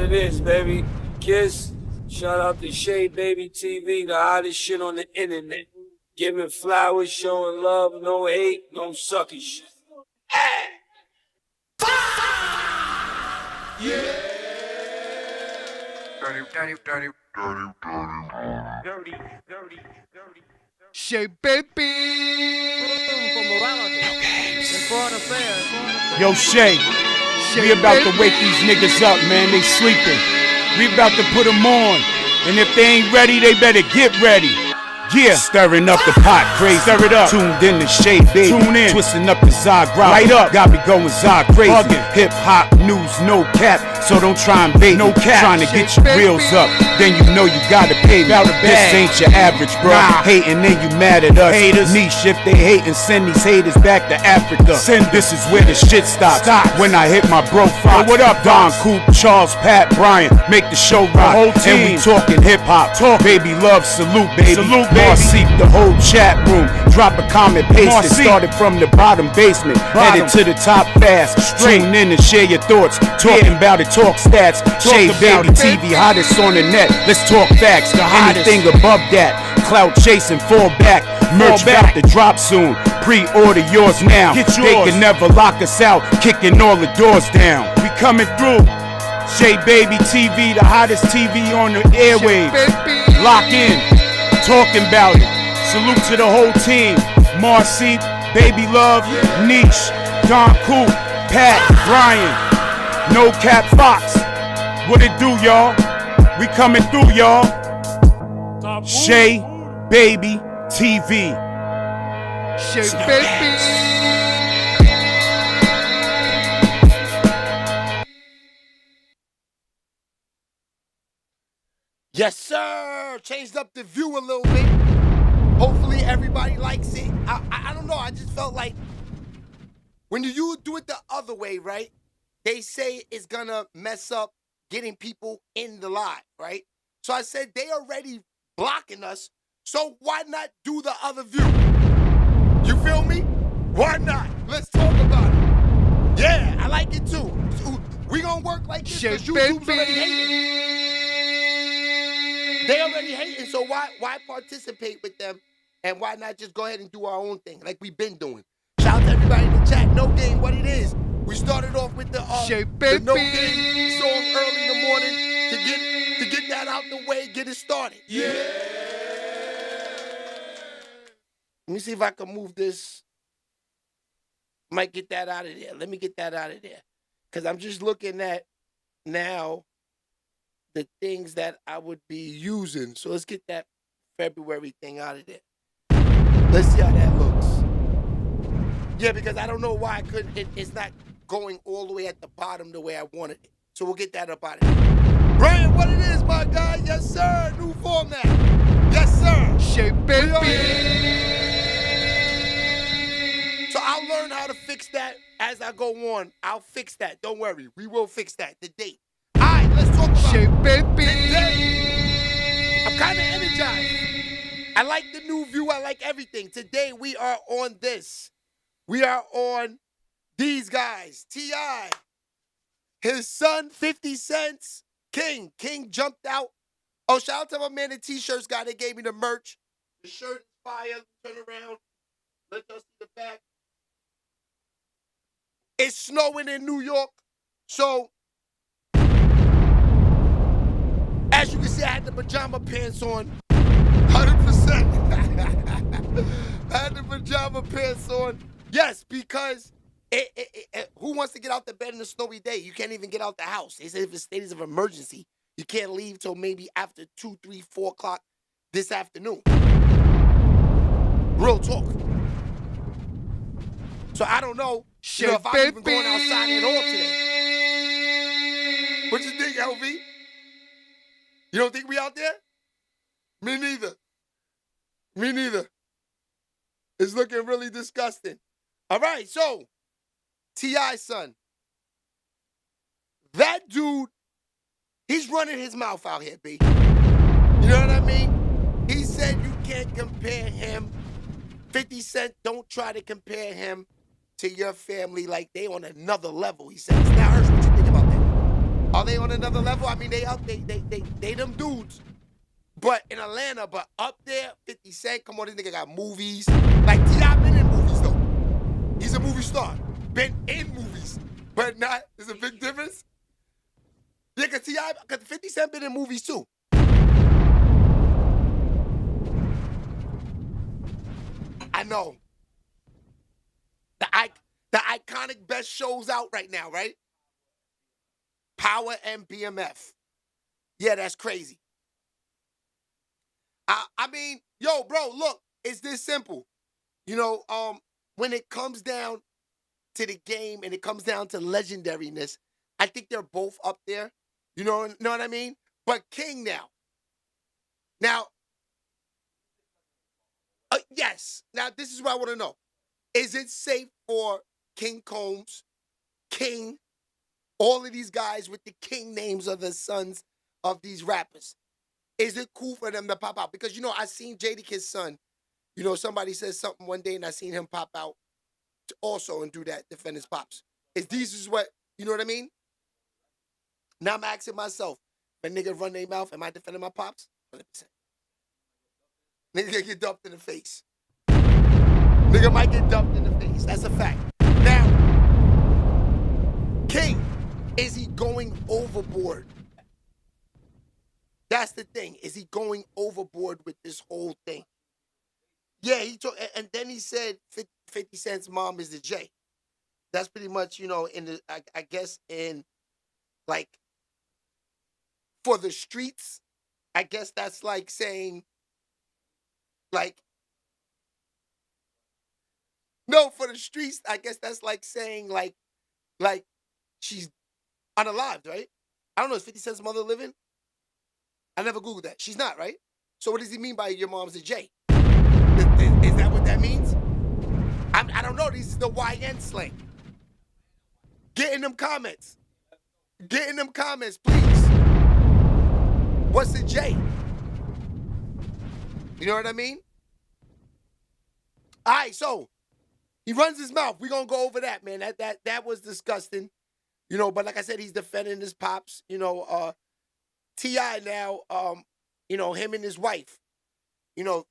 it is, baby. Kiss. Shout out to SHEABABYTV, the hottest shit on the internet. Giving flowers, showing love, no hate, no sucky shit. Yeah. Dirty. Shay baby. Yo, Shay, we about to wake these niggas up, man. They sleeping. We about to put them on. And if they ain't ready, they better get ready. Yeah, stirring up the pot, crazy. Stir it up. Tuned in to Shay, baby. Tune in. Twisting up the Zagreb. Light up. Got me going Zag crazy. Hip hop news, no cap. So don't try and bait. No cap. Trying to get your reels up. Then you know you gotta pay me. This ain't your average, bro. Nah. Hating, then you mad at us. Haters. Niche, if they hating, send these haters back to Africa. This is where the shit stops. When I hit my bro Fox. What up, Don Coop, Charles, Pat, Brian. Make the show rock. The whole team. And we talking hip hop. Baby love, salute, baby. Salute, baby. Marcy, the whole chat room. Drop a comment, paste it. Started from the bottom basement. Headed to the top fast. Tune in and share your thoughts. Talking about it, talk stats. SHEABABYTV, hottest on the net. Let's talk facts. Anything above that. Clout chasing, fall back. Merch about to drop soon. Pre-order yours now. They can never lock us out. Kicking all the doors down. We coming through. SHEABABYTV, the hottest TV on the airwaves. Lock in. Talking about it. Salute to the whole team. Marcy, Baby Love, Niche, Don Coop, Pat, Brian, No Cap Fox. What it do, y'all? We coming through, y'all. SHEABABYTV. SHEABABY. Yes, sir. Changed up the view a little bit. Hopefully everybody likes it. I don't know. I just felt like when you do it the other way, right? They say it's gonna mess up getting people in the live, right? So I said they already blocking us. So why not do the other view? You feel me? Why not? Let's talk about it. Yeah, I like it too. We gonna work like this because YouTube's already hating. They already hating, so why participate with them and why not just go ahead and do our own thing like we've been doing? Shout out to everybody in the chat. No Game, what it is. We started off with the No Game song early in the morning to get that out the way, get it started. Yeah. Let me see if I can move this. Might get that out of there. Let me get that out of there. Because I'm just looking at now the things that I would be using. So let's get that February thing out of there. Let's see how that looks. Yeah, because I don't know why I couldn't. It's not going all the way at the bottom the way I wanted it. So we'll get that up out of here. Brian, what it is, my guy? Yes, sir. New format. Yes, sir. SHEABABY. So I'll learn how to fix that as I go on. I'll fix that. Don't worry. We will fix that. The date. All right, let's talk about SHEABABY. Today, I'm kind of energized. I like the new view. I like everything. Today, we are on this. We are on these guys. T.I., his son, 50 Cent, King. King jumped out. Oh, shout out to my man, the T-shirts guy. They gave me the merch. The shirt is fire. Turn around. Let us see the back. It's snowing in New York. So, as you can see, I had the pajama pants on. 100%. I had the pajama pants on. Yes, because who wants to get out the bed in a snowy day? You can't even get out the house. They said if it's status of emergency, you can't leave till maybe after 2, 3, 4 o'clock this afternoon. Real talk. So I don't know, if I'm even going outside at all today. What you think, LV? You don't think we out there? Me neither. Me neither. It's looking really disgusting. All right, so T.I. son. That dude, he's running his mouth out here, B. You know what I mean? He said you can't compare him. 50 Cent, don't try to compare him to your family like they on another level, he says. Now, Hirsch, what you think about that? Are they on another level? I mean, they them dudes. But in Atlanta, but up there, 50 Cent, come on, this nigga got movies. Like, T.I. been in movies, though. He's a movie star. Been in movies. But not, there's a big difference. Yeah, because 50 Cent been in movies, too. I know. The iconic best shows out right now, right? Power and BMF. Yeah, that's crazy. I mean, yo, bro, look, it's this simple. You know, when it comes down to the game and it comes down to legendariness, I think they're both up there. You know what I mean? But King now. Now, yes. Now, this is what I want to know. Is it safe for King Combs, King, all of these guys with the King names of the sons of these rappers? Is it cool for them to pop out? Because, you know, I seen Jadakiss son. You know, somebody said something one day and I seen him pop out also and do that, defend his pops. These is what, you know what I mean? Now I'm asking myself, if a nigga run their mouth, am I defending my pops? 100%. Nigga get dumped in the face. Nigga might get dumped in the face. That's a fact. Now, King, is he going overboard? That's the thing. Is he going overboard with this whole thing? Yeah, and then he said 50 Cent's mom is the J. That's pretty much, you know, I guess in, like, for the streets, I guess that's like saying, like, no, for the streets, I guess that's like saying, like she's unalived, right? I don't know, is 50 Cent's mother living? I never Googled that. She's not, right? So what does he mean by your mom's a J? Is that what that means? I don't know. This is the YN slang. Get in them comments. Get in them comments, please. What's a J? You know what I mean? All right, so he runs his mouth. We're going to go over that, man. That was disgusting. You know, but like I said, he's defending his pops. You know, T.I. now, you know, him and his wife, you know,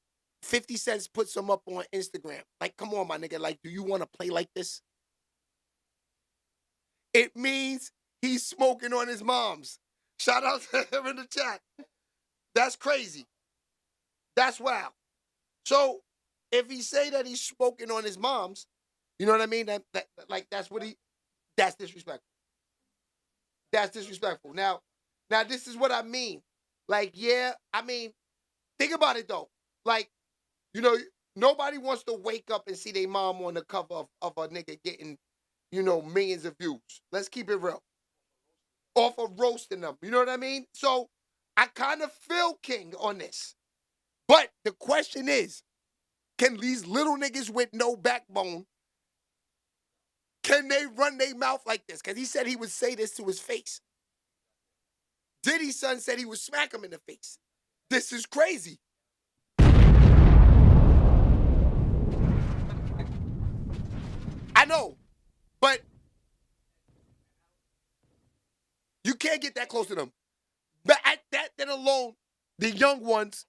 50 Cent puts him up on Instagram. Like, come on, my nigga. Like, do you want to play like this? It means he's smoking on his mom's. Shout out to him in the chat. That's crazy. That's wild. So, if he say that he's smoking on his mom's, you know what I mean? That's disrespectful. That's disrespectful. Now, this is what I mean. Like, yeah, I mean, think about it, though. Like, you know, nobody wants to wake up and see their mom on the cover of a nigga getting, you know, millions of views. Let's keep it real. Off of roasting them. You know what I mean? So, I kind of feel King on this. But the question is, can these little niggas with no backbone, can they run their mouth like this? Because he said he would say this to his face. Diddy's son said he would smack him in the face. This is crazy. I know, but you can't get that close to them. But at that, then alone, the young ones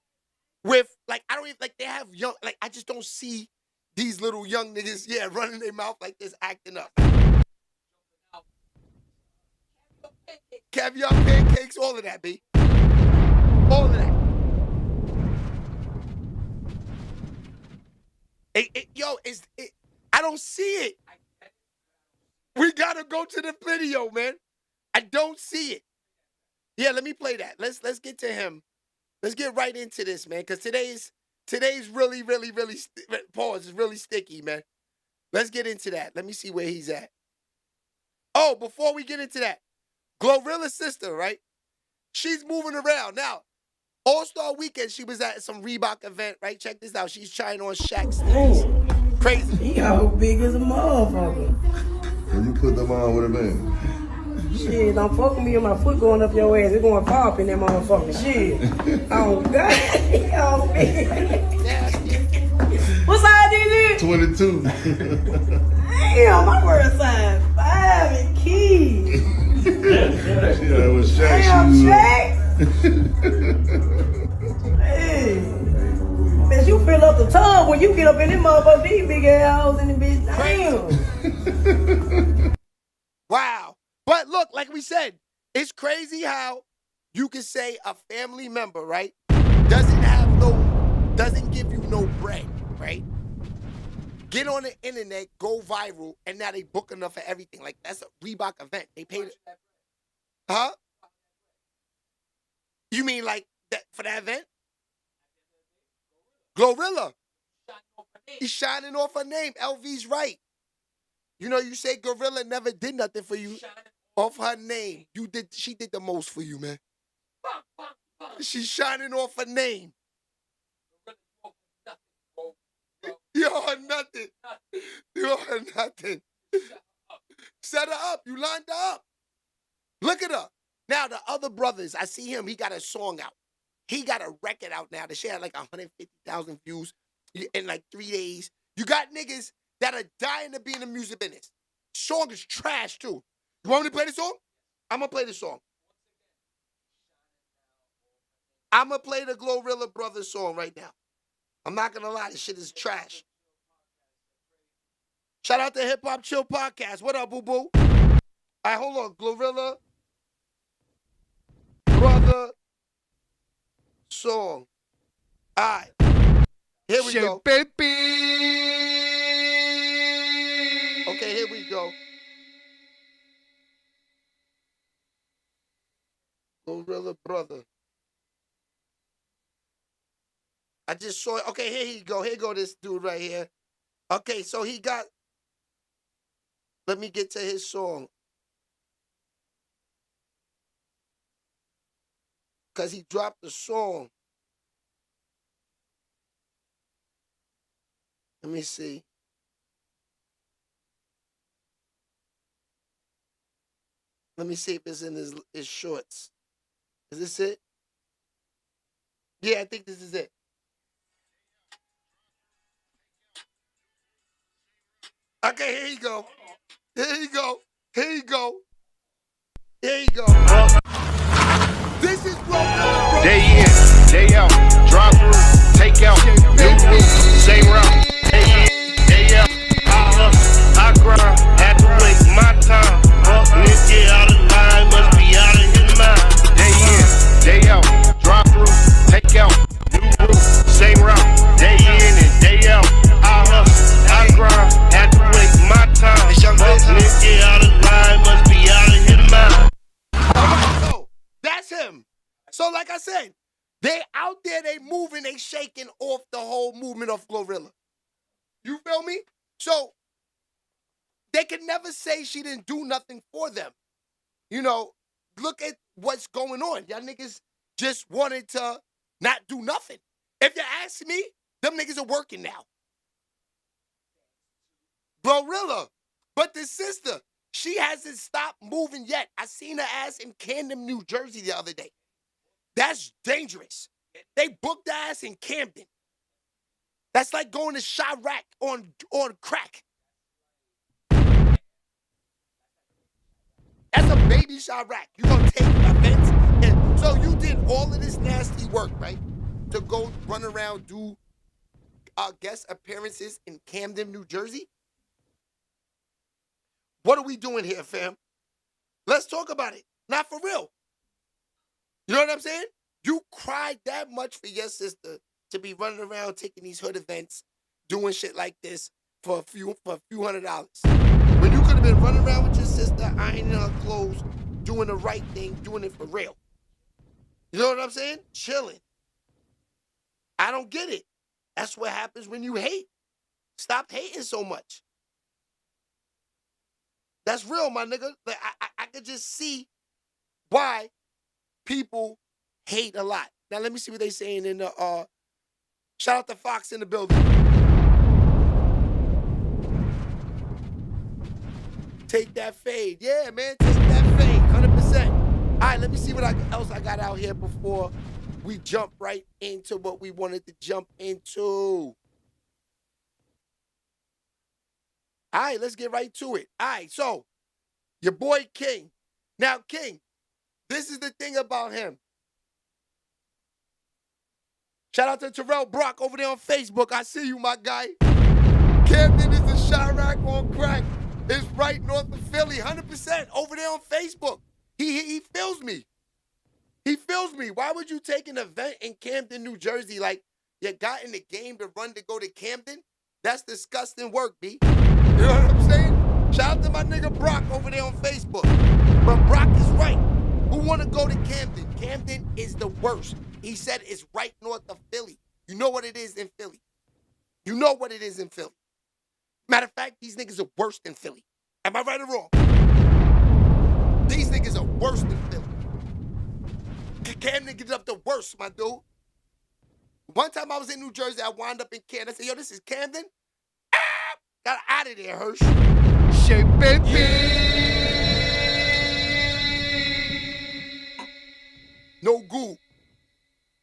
with, like, I don't even, like, they have young, like, I just don't see these little young niggas, yeah, running their mouth like this, acting up. Caviar pancakes, all of that, B. All of that. I don't see it. We gotta go to the video, man. I don't see it. Yeah, let me play that. Let's get to him. Let's get right into this, man, because today's really, really, really, pause, is really sticky, man. Let's get into that. Let me see where he's at. Oh, before we get into that, Glorilla's sister, right? She's moving around. Now, All-Star Weekend, she was at some Reebok event, right? Check this out. She's trying on Shaq's sneakers. Crazy. He how big as a motherfucker. When you put them on, what it mean? Shit, don't fuck with me and my foot going up your ass. It's going far up in that motherfucker. Shit. Oh, God. Oh, man. What size is it? 22. Damn, my word size 5 and key. She done Shaq Damn, shoes Shaq. Hey. Man, you fill up the tub when you get up in this motherfucker, these big ass hoes in the bitch. Damn. Wow. But look, like we said, it's crazy how you can say a family member, right, doesn't give you no bread, right? Get on the internet, go viral, and now they booking up for everything. Like, that's a Reebok event. They paid it. Huh? You mean like that for that event? Glorilla. He's shining off her name. LV's right. You know, you say Gorilla never did nothing for you off her name. She did the most for you, man. She's shining off her name. You are nothing. You are nothing. Set her up. You lined her up. Look at her. Now, the other brothers, I see him. He got a song out. He got a record out now. The shit had like 150,000 views in like 3 days. You got niggas that are dying to be in the music business. Song is trash, too. You want me to play the song? I'm going to play the song. I'm going to play the Glorilla Brothers song right now. I'm not going to lie. This shit is trash. Shout out to Hip Hop Chill Podcast. What up, boo-boo? All right, hold on. Glorilla Brother song. All right. Here we go. Baby. Okay, here we go. Glorilla Brother. I just saw it. Okay, here you go. Here go this dude right here. Okay, so he got... Let me get to his song. Because he dropped the song. Let me see. Let me see if it's in his shorts. Is this it? Yeah, I think this is it. Okay, here you go. Here you go. Here you go. Here you go. This is Glorilla. Day in, day out, drive through, take out, new route, same route. Day in, day out, I hustle, I grind, had to wait my time. Niggas get out of line, must be out of his mind. Day in, day out, drive through, take out, new route, same route. Day in and day out, I hustle, I grind, had to wait my time. Niggas get out of line, must be out of his mind. So, that's him. So, like I said, they out there, they moving, they shaking off the whole movement of Glorilla. You feel me? So, they can never say she didn't do nothing for them. You know, look at what's going on. Y'all niggas just wanted to not do nothing. If you ask me, them niggas are working now. Glorilla. But the sister, she hasn't stopped moving yet. I seen her ass in Camden, New Jersey the other day. That's dangerous. They booked her ass in Camden. That's like going to Chirac on crack. That's a baby Chirac. You gonna take events. And so you did all of this nasty work, right? To go run around, do guest appearances in Camden, New Jersey? What are we doing here, fam? Let's talk about it. Not for real. You know what I'm saying? You cried that much for your sister to be running around taking these hood events, doing shit like this for a few $100s. When you could have been running around with your sister, ironing her clothes, doing the right thing, doing it for real. You know what I'm saying? Chilling. I don't get it. That's what happens when you hate. Stop hating so much. That's real, my nigga. Like, I could just see why people hate a lot. Now, let me see what they saying in the, shout out to Fox in the building. Take that fade. Yeah, man, take that fade, 100%. All right, let me see what else I got out here before we jump right into what we wanted to jump into. All right, let's get right to it. All right, so your boy King. Now, King, This is the thing about him. Shout out to Terrell Brock over there on Facebook. I see you, my guy. Camden is the Chirac on crack. It's right north of Philly, 100% over there on Facebook. He feels me. He feels me. Why would you take an event in Camden, New Jersey, like you got in the game to run to go to Camden? That's disgusting work, B. You know what I'm saying? Shout out to my nigga Brock over there on Facebook. But Brock is right. Who want to go to Camden? Camden is the worst. He said it's right north of Philly. You know what it is in Philly. You know what it is in Philly. Matter of fact, these niggas are worse than Philly. Am I right or wrong? These niggas are worse than Philly. Camden gets up the worst, my dude. One time I was in New Jersey, I wound up in Camden. I said, yo, this is Camden? Ah! Got out of there, Hirsch. SHEABABY. No goo.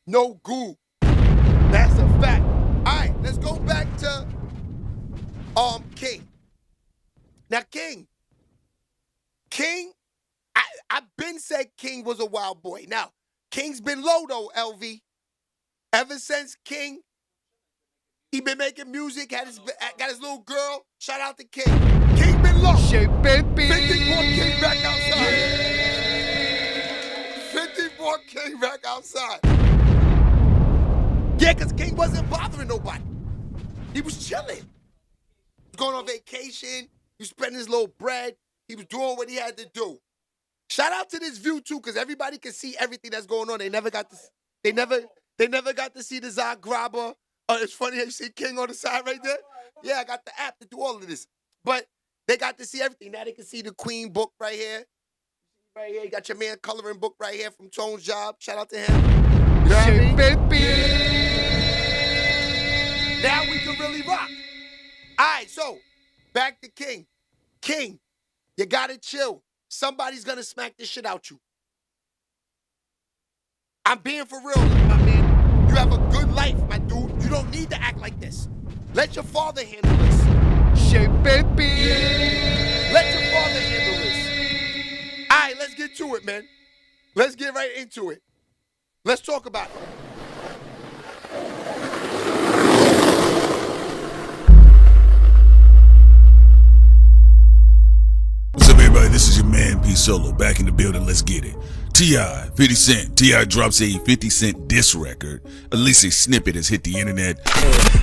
No goo. That's a fact. All right, let's go back to King. Now, King, I've been said King was a wild boy. Now, King's been low, though, LV. Ever since King, he been making music, got his little girl. Shout out to King. King been low. SHEABABY. 54 King back outside. 54 King back outside. Yeah, because King wasn't bothering nobody. He was chilling. He was going on vacation. He was spending his little bread. He was doing what he had to do. Shout out to this view too, because everybody can see everything that's going on. They never got to see the Zagraba. It's funny how you see King on the side right there. Yeah, I got the app to do all of this. But they got to see everything. Now they can see the Queen book right here. Right here, you got your man coloring book right here from Tone's Job. Shout out to him. You know what I mean? Now we can really rock. All right, so back to King. King, you gotta chill. Somebody's gonna smack this shit out you. I'm being for real, my man. You have a good life, my dude. You don't need to act like this. Let your father handle this. SHEABABY. Let your father handle this. All right, let's get to it, man. Let's get right into it. Let's talk about it. What's up, everybody? This is your man, P Solo, back in the building. Let's get it. T.I., 50 Cent. T.I. drops a 50 Cent diss record. At least a snippet has hit the internet.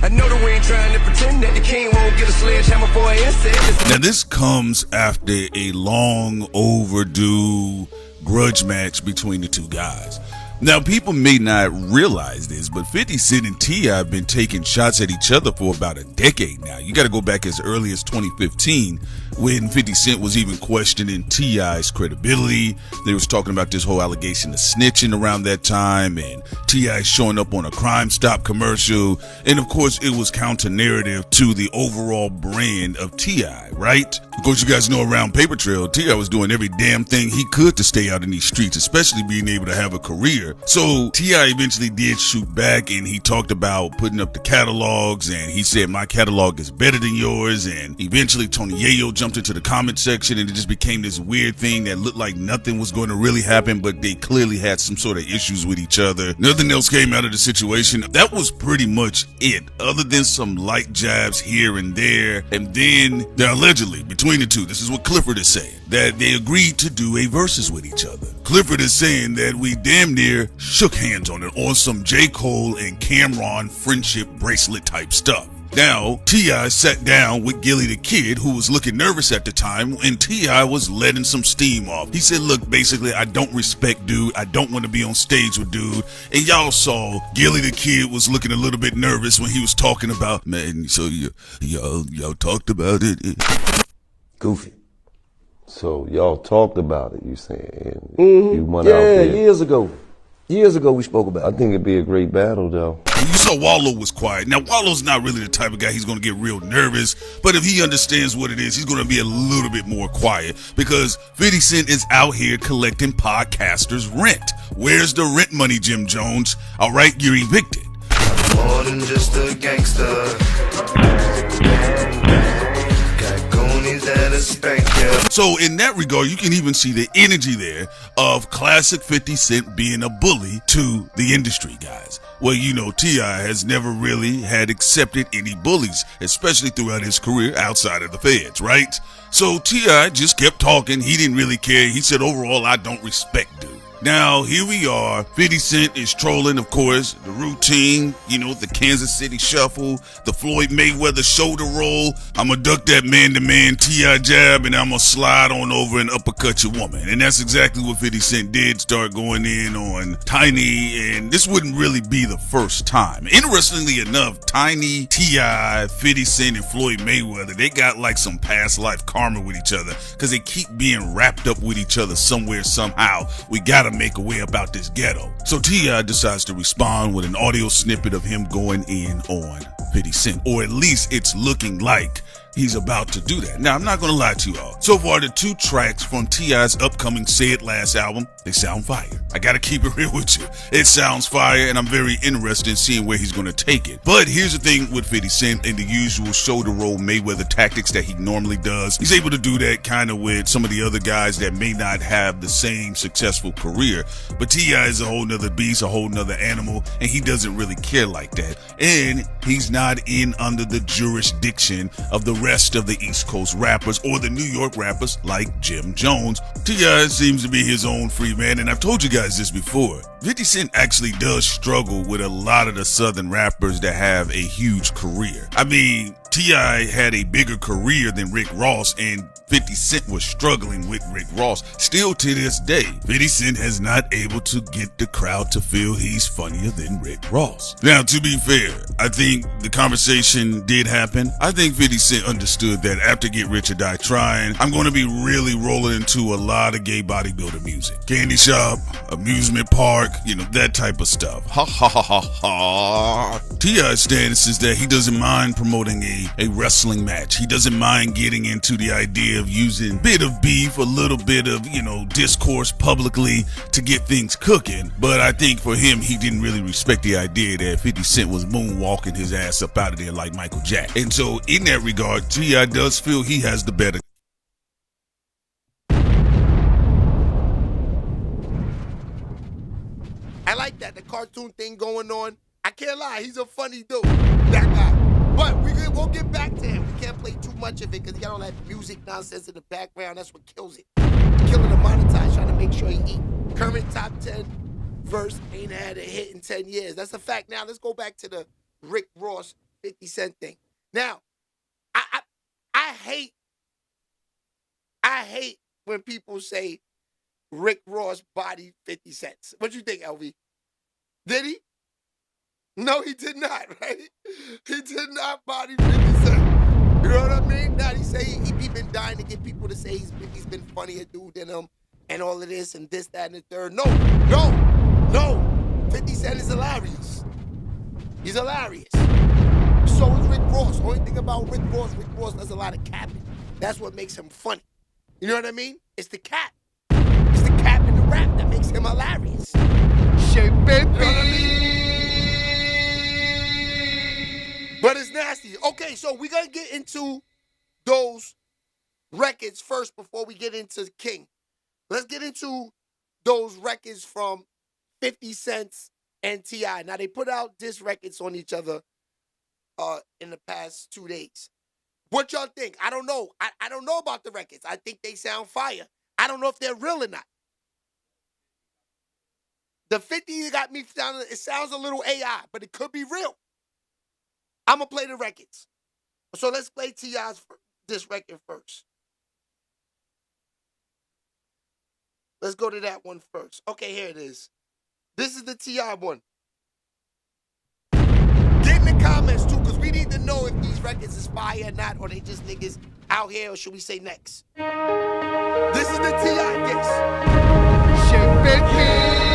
I know that we ain't trying to pretend that the king won't get a sledgehammer for an insect. Now, this comes after a long overdue grudge match between the two guys. Now, people may not realize this, but 50 Cent and T.I. have been taking shots at each other for about a decade now. You got to go back as early as 2015 when 50 Cent was even questioning T.I.'s credibility. They was talking about this whole allegation of snitching around that time, and T.I. showing up on a Crime Stop commercial. And of course, it was counter-narrative to the overall brand of T.I., right? Of course, you guys know around Paper Trail, T.I. was doing every damn thing he could to stay out in these streets, especially being able to have a career. So T.I. eventually did shoot back, and he talked about putting up the catalogs, and he said, my catalog is better than yours. And eventually Tony Yayo jumped into the comment section, and it just became this weird thing that looked like nothing was going to really happen, but they clearly had some sort of issues with each other. Nothing else came out of the situation. That was pretty much it, other than some light jabs here and there. And then they're allegedly, between the two, this is what Clifford is saying, that they agreed to do a versus with each other. Clifford is saying that we damn near shook hands on it on some J. Cole and Cameron friendship bracelet type stuff. Now, T.I. sat down with Gilly the Kid, who was looking nervous at the time, and T.I. was letting some steam off. He said, look, basically, I don't respect dude. I don't want to be on stage with dude. And y'all saw Gilly the Kid was looking a little bit nervous when he was talking about, man, so y'all talked about it. Goofy. So y'all talked about it, you saying? You went out there. Years ago. Years ago we spoke about it. I think it'd be a great battle, though. You saw Wallow was quiet. Now, Wallow's not really the type of guy he's going to get real nervous, but if he understands what it is, he's going to be a little bit more quiet because 50 Cent is out here collecting podcasters' rent. Where's the rent money, Jim Jones? All right, you're evicted. More than just a gangster. Got goons homies that'll spank ya. So in that regard, you can even see the energy there of classic 50 Cent being a bully to the industry guys. Well, you know, T.I. has never really had accepted any bullies, especially throughout his career outside of the feds, right? So T.I. just kept talking. He didn't really care. He said, overall, I don't respect dude. Now, here we are. 50 Cent is trolling, of course, the routine, you know, the Kansas City shuffle, the Floyd Mayweather shoulder roll. I'm going to duck that man-to-man T.I. jab, and I'm going to slide on over and uppercut your woman. And that's exactly what 50 Cent did, start going in on Tiny, and this wouldn't really be the first time. Interestingly enough, Tiny, T.I., 50 Cent, and Floyd Mayweather, they got like some past life karma with each other because they keep being wrapped up with each other somewhere, somehow. We got to make a way about this ghetto. So T.I. decides to respond with an audio snippet of him going in on 50 Cent, or at least it's looking like he's about to do that. Now, I'm not going to lie to y'all. So far, the 2 tracks from T.I.'s upcoming Say It Last album, they sound fire. I got to keep it real with you. It sounds fire, and I'm very interested in seeing where he's going to take it. But here's the thing with 50 Cent and the usual shoulder roll Mayweather tactics that he normally does. He's able to do that kind of with some of the other guys that may not have the same successful career. But T.I. is a whole nother beast, a whole nother animal, and he doesn't really care like that. And he's not in under the jurisdiction of the rest of the East Coast rappers or the New York rappers like Jim Jones. T.I. seems to be his own free man, and I've told you guys this before. 50 Cent actually does struggle with a lot of the Southern rappers that have a huge career. I mean, T.I. had a bigger career than Rick Ross, and 50 Cent was struggling with Rick Ross. Still to this day, 50 Cent has not able to get the crowd to feel he's funnier than Rick Ross. Now, to be fair, I think the conversation did happen. I think 50 Cent understood that after Get Rich or Die Trying, I'm going to be really rolling into a lot of gay bodybuilder music. Candy shop, amusement park, you know, that type of stuff. Ha ha ha ha ha. T.I.'s stance is that he doesn't mind promoting a wrestling match. He doesn't mind getting into the idea of using a bit of beef, a little bit of, you know, discourse publicly to get things cooking. But I think for him, he didn't really respect the idea that 50 Cent was moonwalking his ass up out of there like Michael Jack. And so in that regard, T.I. does feel he has the better. I like that, the cartoon thing going on. I can't lie, he's a funny dude, that guy. But we'll get back to him. We can't play too much of it because he got all that music nonsense in the background. That's what kills it. Killing the monetize, trying to make sure he eat. Current top 10 verse ain't had a hit in 10 years. That's a fact. Now, let's go back to the Rick Ross 50 Cent thing. Now, I hate when people say Rick Ross bodied 50 Cent. What you think, LV? Did he? No, he did not, right? He did not body 50 Cent. You know what I mean? Now, he say he been dying to get people to say he's been funnier dude than him and all of this and this, that, and the third. No. 50 Cent is hilarious. He's hilarious. So is Rick Ross. Only thing about Rick Ross does a lot of capping. That's what makes him funny. You know what I mean? It's the cap. It's the cap in the rap that makes him hilarious. Shake, baby. You know what I mean? But it's nasty. Okay, so we're going to get into those records first before we get into King. Let's get into those records from 50 Cent and T.I. Now, they put out diss records on each other in the past 2 days. What y'all think? I don't know. I don't know about the records. I think they sound fire. I don't know if they're real or not. The 50 got me sounding, it sounds a little AI, but it could be real. I'm going to play the records. So let's play T.I.'s this record first. Let's go to that one first. Okay, here it is. This is the T.I. one. Get in the comments, too, because we need to know if these records is fire or not, or they just niggas out here, or should we say next? This is the T.I. diss. Shake, baby.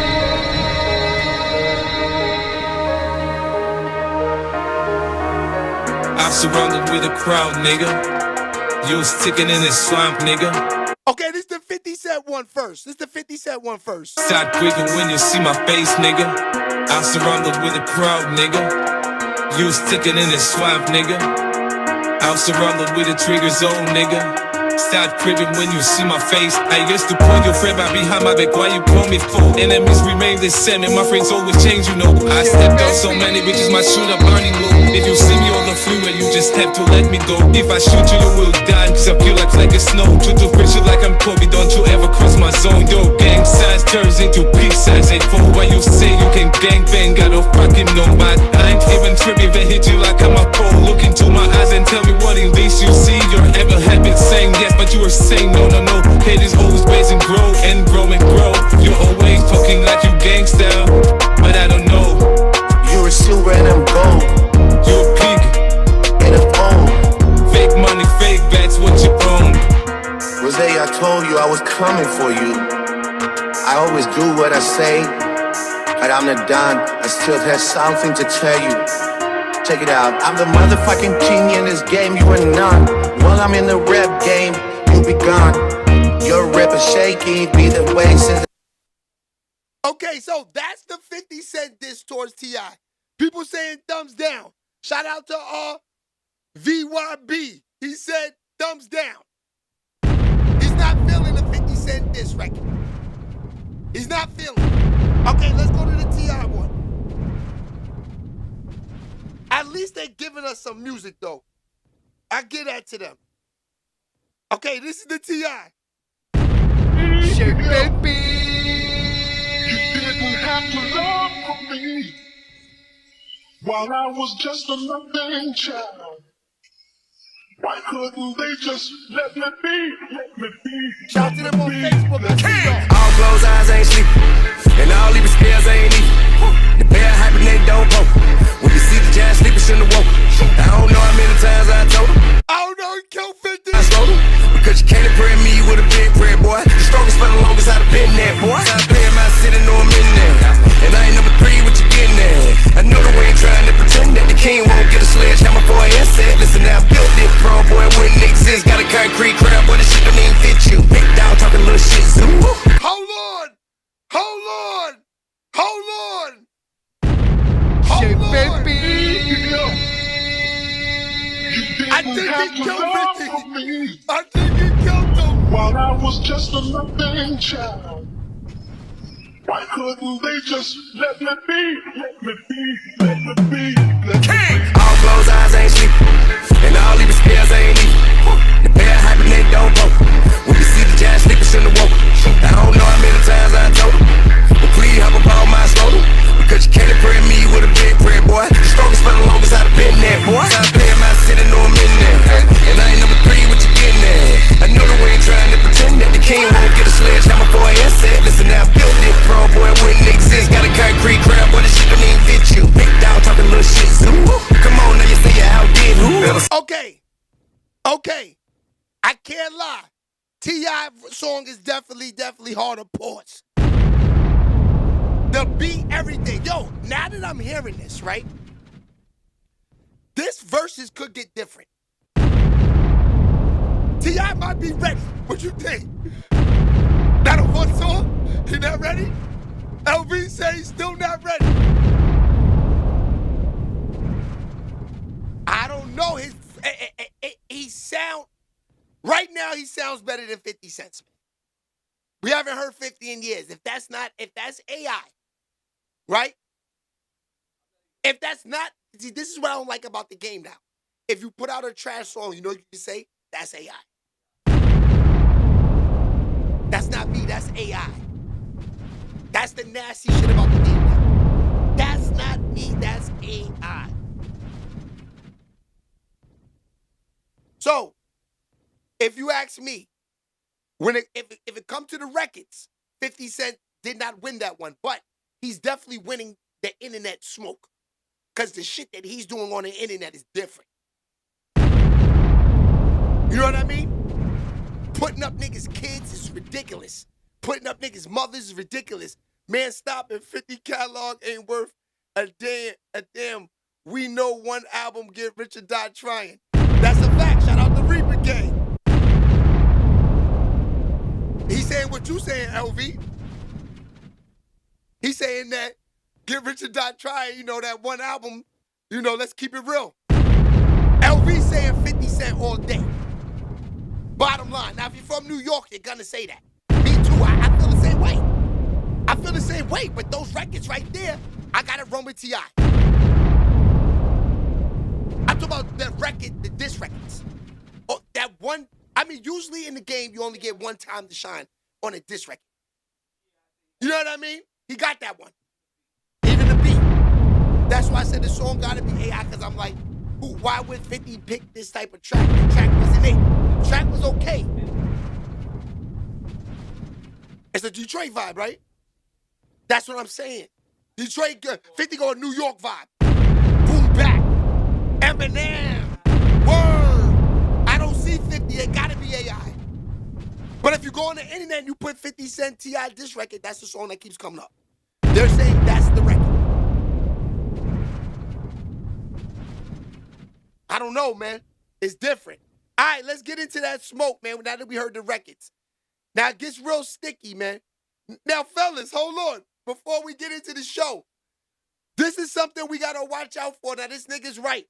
I'm surrounded with a crowd, nigga. You was ticking in this swamp, nigga. Okay, this is the 50 Cent one first. Start tweaking when you see my face, nigga. I'm surrounded with a crowd, nigga. You was ticking in this swamp, nigga. I'm surrounded with a trigger zone, nigga. Start cribbing when you see my face. I used to point your friend back behind my back. Why you call me fool? Enemies remain the same and my friends always change, you know. I stepped on so many bitches, my shooter burning low. If you see me on the freeway, you just have to let me go. If I shoot you, you will die, cause I feel like a snow. Shoot to pressure like I'm Kobe, don't you ever cross my zone. Yo, gang size turns into peace size. Ain't for why you say you can gang bang, I don't fucking know. But I ain't even tripping if I hit you like I'm a pole. Look into my eyes and tell me what it is you see. You're ever have been saying yes, but you were saying no, no, no. Hate is always based and grow and grow and grow. You're always talking like you gangsta, but I don't know. You're a silver and I'm gold. You're a pig and I'm old. Fake money, fake bats, what you own. Rose, I told you I was coming for you. I always do what I say, but I'm not done. I still have something to tell you. Check it out, I'm the motherfucking king in this game, you are none. While I'm in the rap game, you be gone. Your rap is shaky, be the way since. Okay, so that's the 50 Cent diss towards T.I. People saying thumbs down. Shout out to VYB. He said thumbs down. He's not feeling the 50 Cent diss record. He's not feeling it. Okay, let's go to the T.I. one. At least they're giving us some music, though. I give that to them. Okay, this is the T.I. Shake baby. You didn't have to love for me while I was just a nothing child. Why couldn't they just let me be? Let me be. Shout to them on Facebook. All closed eyes ain't sleeping, and all even scales ain't eating. The bear hibernate don't poke. When you see the giant sleeping, shouldn't have woke. I don't know how many times I told him. I don't know, he killed 50. I slowed him because you can't impress me with a big prayer, boy. The strongest for the longest I've been there, boy. I play my city, know I'm in there, and I ain't number 3, what you getting at? I know the way ain't trying to pretend that the king won't get a sledgehammer for an asset. Listen, now I built this pro, boy, it wouldn't exist. Got a concrete crowd, boy, this shit don't even fit you. Big dog talking little shit, zoo. Hold on! Hold on! Hold on! Shake Hold on! baby. I think he killed 50. I think he killed him. While I was just a nothing child. Why couldn't they just let me be? Let me be. Let me be. Let me be. All closed eyes ain't sleeping, and all even scales ain't eating. The bear hibernate don't poke. When you see the giant sleeping, shouldn't have woke. I don't know how many times I told him, but please help up all my slogan. Because you can't impress me with a big prayer, boy. The strongest for the longest I've been there, boy. I play my city, know I'm in there, and I ain't number 3, what you getting at? I know the way ain't trying to pretend that the king won't get a sledgehammer for an asset. Listen, now I built this pro, boy, it wouldn't exist. Got a concrete crowd, boy, this shit don't even fit you. Big dog talking little shit, zoo. Come on, now you say you outdid who? Okay. I can't lie. T.I. song is definitely hard to pause. The beat, everything. Yo, now that I'm hearing this, right? This verses could get different. T.I. might be ready. What you think? Not a one song? He not ready? LV say he's still not ready. I don't know. He sound right now. He sounds better than 50 Cent. We haven't heard 50 in years. If that's AI, right? If that's not, see, this is what I don't like about the game now. If you put out a trash song, you know what you can say? That's AI. That's not me, that's AI. That's the nasty shit about the game now. That's not me, that's AI. So, if you ask me, if it comes to the records, 50 Cent did not win that one, but he's definitely winning the internet smoke. Because the shit that he's doing on the internet is different. You know what I mean? Putting up niggas' kids is ridiculous. Putting up niggas' mothers is ridiculous. Man, stop and 50 catalog ain't worth a damn. We know one album get rich or die trying. That's a fact. Shout out to Reaper Gang. He's saying what you saying, LV. He's saying that Get Rich or Die Trying, you know, that one album, you know, let's keep it real. LV saying 50 100% all day. Bottom line. Now, if you're from New York, you're gonna say that. Me too. I feel the same way. I feel the same way, but those records right there, I gotta run with T.I. I'm talking about the record, the diss records. Oh, that one, I mean, usually in the game, you only get one time to shine on a diss record. You know what I mean? He got that one. Even the beat. That's why I said the song gotta be AI, because I'm like, why would 50 pick this type of track? The track wasn't it. The track was okay. It's a Detroit vibe, right? That's what I'm saying. Detroit, 50 go a New York vibe. Boom back. Eminem. Word. I don't see 50. It gotta be AI. But if you go on the internet and you put 50 Cent T.I. diss record, that's the song that keeps coming up. They're saying that's the record. I don't know, man. It's different. All right, let's get into that smoke, man, now that we heard the records. Now, it gets real sticky, man. Now, fellas, hold on. Before we get into the show, this is something we got to watch out for. Now, this nigga's right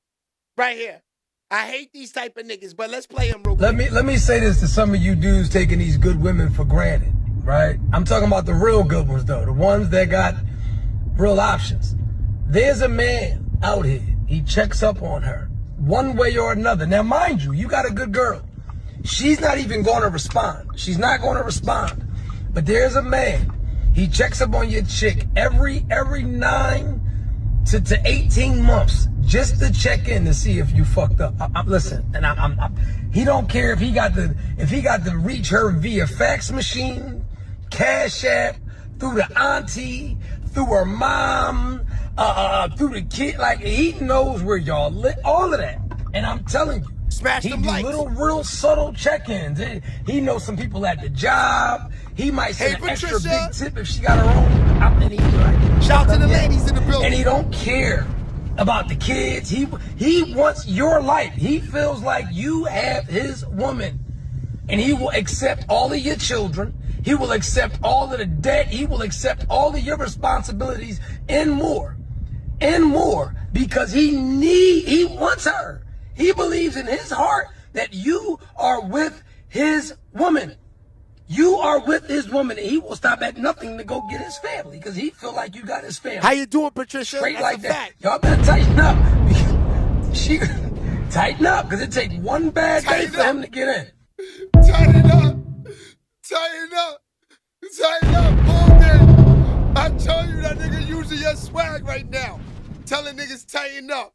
here. I hate these type of niggas, but let's play him real quick. Let me say this to some of you dudes taking these good women for granted, right? I'm talking about the real good ones, though, the ones that got real options. There's a man out here. He checks up on her one way or another. Now, mind you, you got a good girl. She's not even going to respond. She's not going to respond. But there's a man. He checks up on your chick every 9 to 18 months just to check in to see if you fucked up. Listen, and he don't care if he got to reach her via fax machine, Cash App, through the auntie, through her mom, through the kid. Like, he knows where y'all live, all of that. And I'm telling you, he do little real subtle check-ins. He knows some people at the job. He might send an extra big tip if she got her own. And he like, shout to the ladies in the building. And he don't care about the kids. He wants your life. He feels like you have his woman. And he will accept all of your children. He will accept all of the debt. He will accept all of your responsibilities and more. And more. Because he wants her. He believes in his heart that you are with his woman. You are with his woman, and he will stop at nothing to go get his family because he feel like you got his family. How you doing, Patricia? Straight That's like a that. fact. Y'all better tighten up. Tighten up, because it takes one bad day for him to get in. Tighten up. Tighten up. Tighten up. All day. I'm telling you, that nigga using your swag right now. Telling niggas tighten up.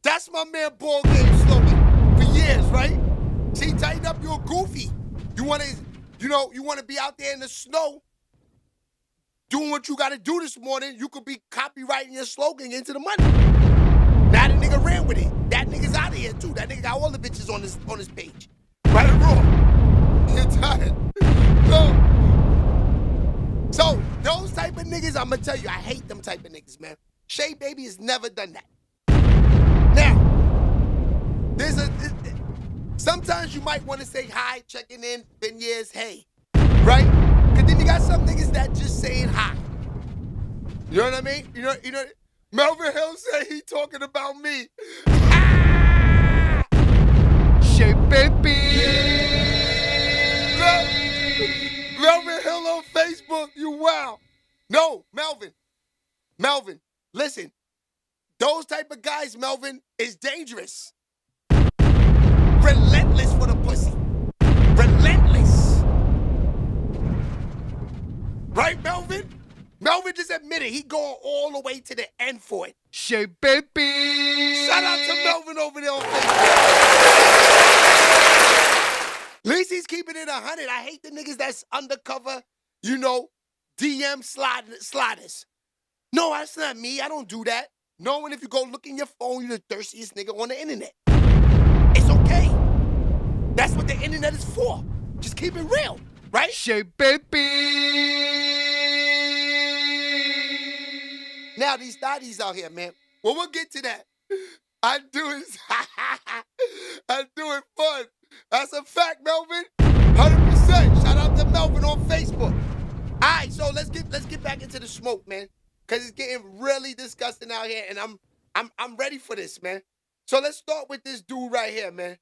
That's my man Ball Game slogan for years, right? See, tighten up, you're goofy. You want to be out there in the snow doing what you got to do this morning. You could be copywriting your slogan into the money. Now the nigga ran with it. That nigga's out of here too. That nigga got all the bitches on his page. Right or wrong? You're tired. So those type of niggas, I'm gonna tell you, I hate them type of niggas, man. Shay Baby has never done that. Now, sometimes you might want to say hi, checking in, been years, hey, right? Because then you got some niggas that just saying hi. You know what I mean? You know. Melvin Hill said he talking about me. Shay Baby. Melvin Hill on Facebook, you wow. No, Melvin, listen. Those type of guys, Melvin, is dangerous. Relentless for the pussy. Relentless. Right, Melvin? Melvin just admitted he going all the way to the end for it. Shay Baby. Shout out to Melvin over there on Facebook. At least he's keeping it 100. I hate the niggas that's undercover, DM sliders. No, that's not me. I don't do that. Knowing if you go look in your phone, you're the thirstiest nigga on the internet. It's okay. That's what the internet is for. Just keep it real, right? Shay Baby. Now these thotties out here, man. Well, we'll get to that. I'm doing fun. That's a fact, Melvin. 100%. Shout out to Melvin on Facebook. All right, so let's get back into the smoke, man. Cause it's getting really disgusting out here, and I'm ready for this, man. So let's start with this dude right here, man.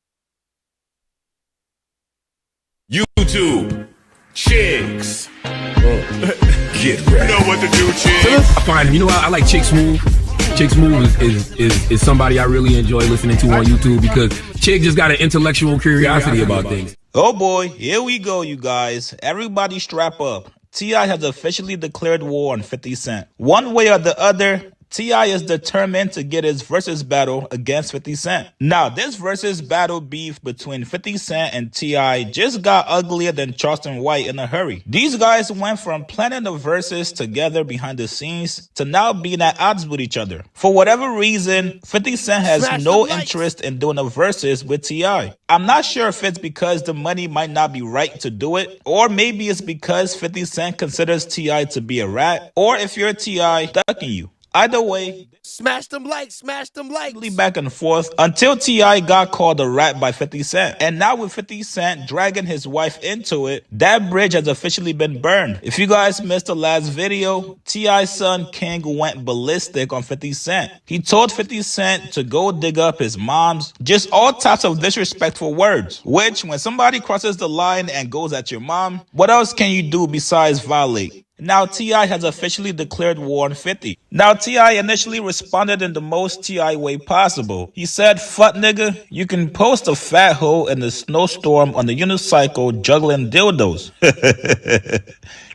YouTube chicks. Get ready. You know what to do, chicks. I find, you know, I like Chick Smooth. Chick Smooth is somebody I really enjoy listening to on YouTube because Chick just got an intellectual curiosity about things. Oh boy, here we go, you guys. Everybody strap up. T.I. has officially declared war on 50 Cent. One way or the other, T.I. is determined to get his versus battle against 50 Cent. Now, this versus battle beef between 50 Cent and T.I. just got uglier than Charleston White in a hurry. These guys went from planning the verses together behind the scenes to now being at odds with each other. For whatever reason, 50 Cent has no interest in doing a versus with T.I. I'm not sure if it's because the money might not be right to do it, or maybe it's because 50 Cent considers T.I. to be a rat, or if you're T.I. ducking you. Either way, smash them likes. Back and forth until T.I. got called a rat by 50 Cent. And now with 50 Cent dragging his wife into it, that bridge has officially been burned. If you guys missed the last video, T.I.'s son King went ballistic on 50 Cent. He told 50 Cent to go dig up his mom's, just all types of disrespectful words. Which, when somebody crosses the line and goes at your mom, what else can you do besides violate? Now T.I. has officially declared war on 50. Now T.I. initially responded in the most T.I. way possible. He said, "Fuck nigga, you can post a fat hoe in the snowstorm on the unicycle juggling dildos.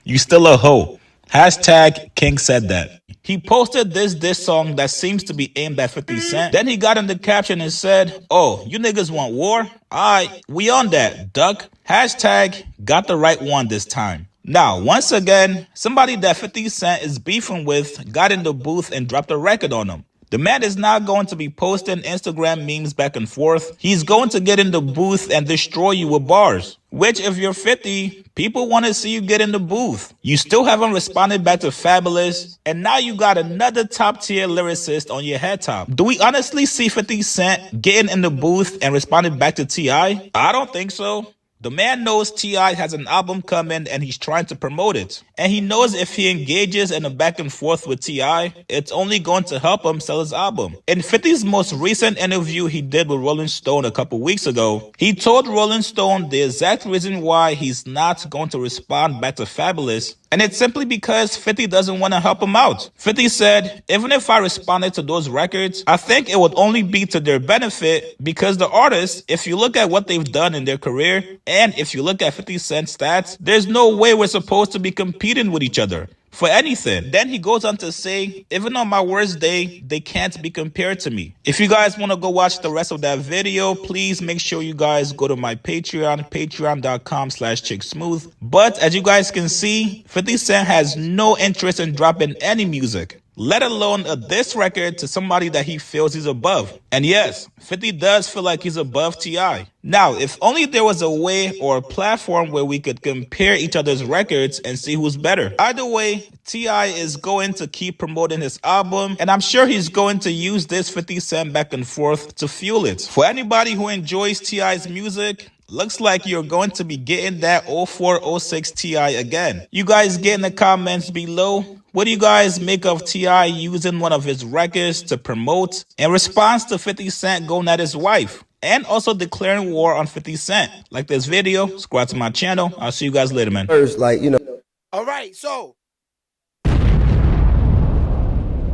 You still a hoe. Hashtag King said that." He posted this song that seems to be aimed at 50 Cent. Then he got in the caption and said, "Oh, you niggas want war? Alright, we on that, duck. Hashtag got the right one this time." Now, once again, somebody that 50 Cent is beefing with got in the booth and dropped a record on him. The man is not going to be posting Instagram memes back and forth. He's going to get in the booth and destroy you with bars. Which, if you're 50, people want to see you get in the booth. You still haven't responded back to Fabulous, and now you got another top-tier lyricist on your head top. Do we honestly see 50 Cent getting in the booth and responding back to T.I.? I don't think so. The man knows T.I. has an album coming and he's trying to promote it. And he knows if he engages in a back and forth with T.I., it's only going to help him sell his album. In 50's most recent interview he did with Rolling Stone a couple weeks ago, he told Rolling Stone the exact reason why he's not going to respond back to Fabulous. And it's simply because 50 doesn't want to help him out. 50 said, "Even if I responded to those records, I think it would only be to their benefit because the artists, if you look at what they've done in their career, and if you look at 50 Cent's stats, there's no way we're supposed to be competing with each other for anything." Then he goes on to say, "Even on my worst day, they can't be compared to me." If you guys want to go watch the rest of that video, please make sure you guys go to my Patreon, patreon.com/chicksmooth. But as you guys can see, 50 Cent has no interest in dropping any music, let alone a diss record to somebody that he feels he's above. And yes, 50 does feel like he's above T.I. Now, if only there was a way or a platform where we could compare each other's records and see who's better. Either way, T.I. is going to keep promoting his album, and I'm sure he's going to use this 50 Cent back and forth to fuel it. For anybody who enjoys T.I.'s music, looks like you're going to be getting that 0406 T.I. again. You guys get in the comments below. What do you guys make of T.I. using one of his records to promote in response to 50 Cent going at his wife? And also declaring war on 50 Cent. Like this video, subscribe to my channel. I'll see you guys later, man. All right, so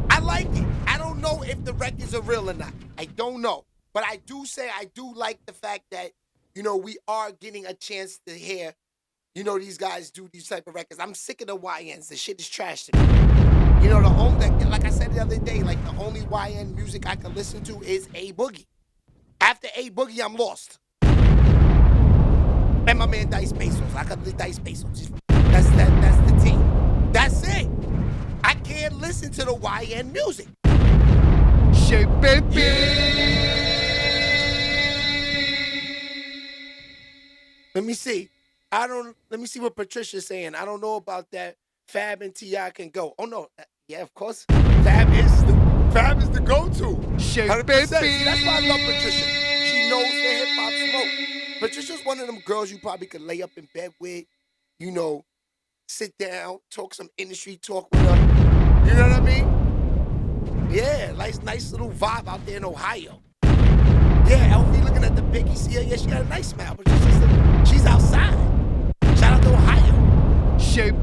I like it. I don't know if the records are real or not. I don't know. But I do say I do like the fact that, you know, we are getting a chance to hear, you know, these guys do these type of records. I'm sick of the YNs. The shit is trash to me. You know, like I said the other day, like the only YN music I can listen to is A Boogie. After A Boogie, I'm lost. And my man Dice Pesos. I got the Dice Pesos. That's the team. That's it. I can't listen to the YN music. Shit, baby. Let me see. Let me see what Patricia's saying. I don't know about that. Fab and T.I. can go. Oh no. Yeah, of course. Fab is the go-to. Shit, baby. See, that's why I love Patricia. She knows the hip-hop smoke. Patricia's one of them girls you probably could lay up in bed with, you know, sit down, talk some industry talk with her. You know what I mean? Yeah, nice little vibe out there in Ohio. Yeah, LV looking at the pic, you see her, yeah, she got a nice smile, but she's outside.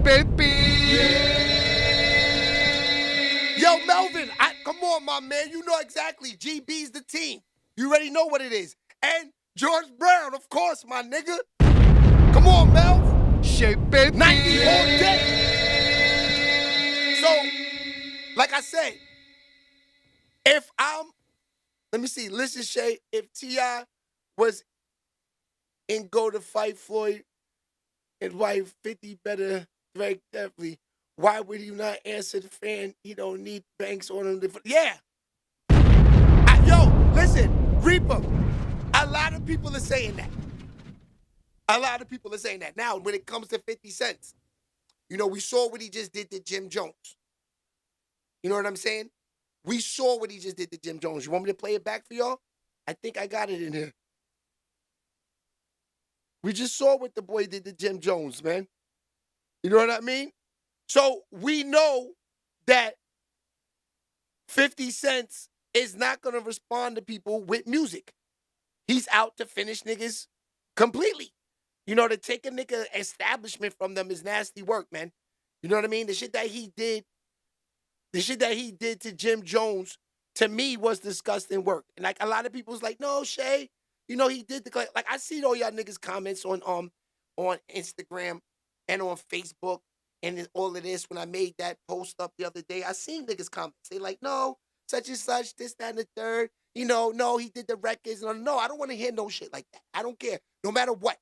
baby. Yo, Melvin, come on, my man. You know exactly. GB's the team. You already know what it is. And George Brown, of course, my nigga. Come on, Mel. Shape baby. 90 all day. So, like I said, if let me see, listen, Shay, if T.I. was in go to fight Floyd and why 50 better Drake definitely, why would you not answer the fan? He don't need banks on him. Yeah. Yo, listen, Reaper, a lot of people are saying that. A lot of people are saying that. Now, when it comes to 50 Cent, you know, we saw what he just did to Jim Jones. You know what I'm saying? We saw what he just did to Jim Jones. You want me to play it back for y'all? I think I got it in here. We just saw what the boy did to Jim Jones, man. You know what I mean? So we know that 50 Cent is not going to respond to people with music. He's out to finish niggas completely. You know, to take a nigga establishment from them is nasty work, man. You know what I mean? The shit that he did to Jim Jones, to me, was disgusting work. And like a lot of people's like, no, Shay, you know, he did the, like I see all y'all niggas comments on Instagram and on Facebook and all of this. When I made that post up the other day, I seen niggas comments. They like, no, such and such, this, that, and the third. You know, no, he did the records. No, I don't want to hear no shit like that. I don't care. No matter what.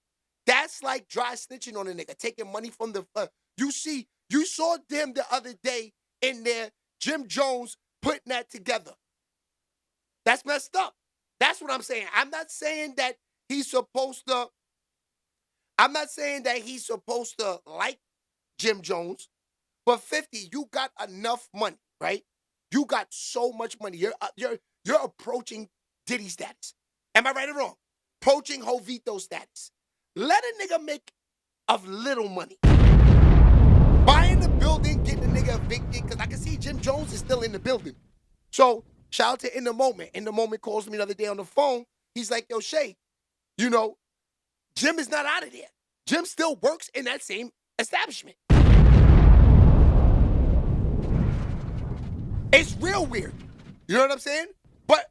That's like dry snitching on a nigga, taking money from the, you saw them the other day in there, Jim Jones putting that together. That's messed up. That's what I'm saying. I'm not saying that he's supposed to like Jim Jones, but 50, you got enough money, right? You got so much money. You're approaching Diddy status. Am I right or wrong? Approaching Jovito status. Let a nigga make of little money. Buying the building, getting a nigga evicted, because I can see Jim Jones is still in the building. So, shout out to In The Moment. In The Moment calls me the other day on the phone. He's like, yo, Shay, you know, Jim is not out of there. Jim still works in that same establishment. It's real weird. You know what I'm saying? But,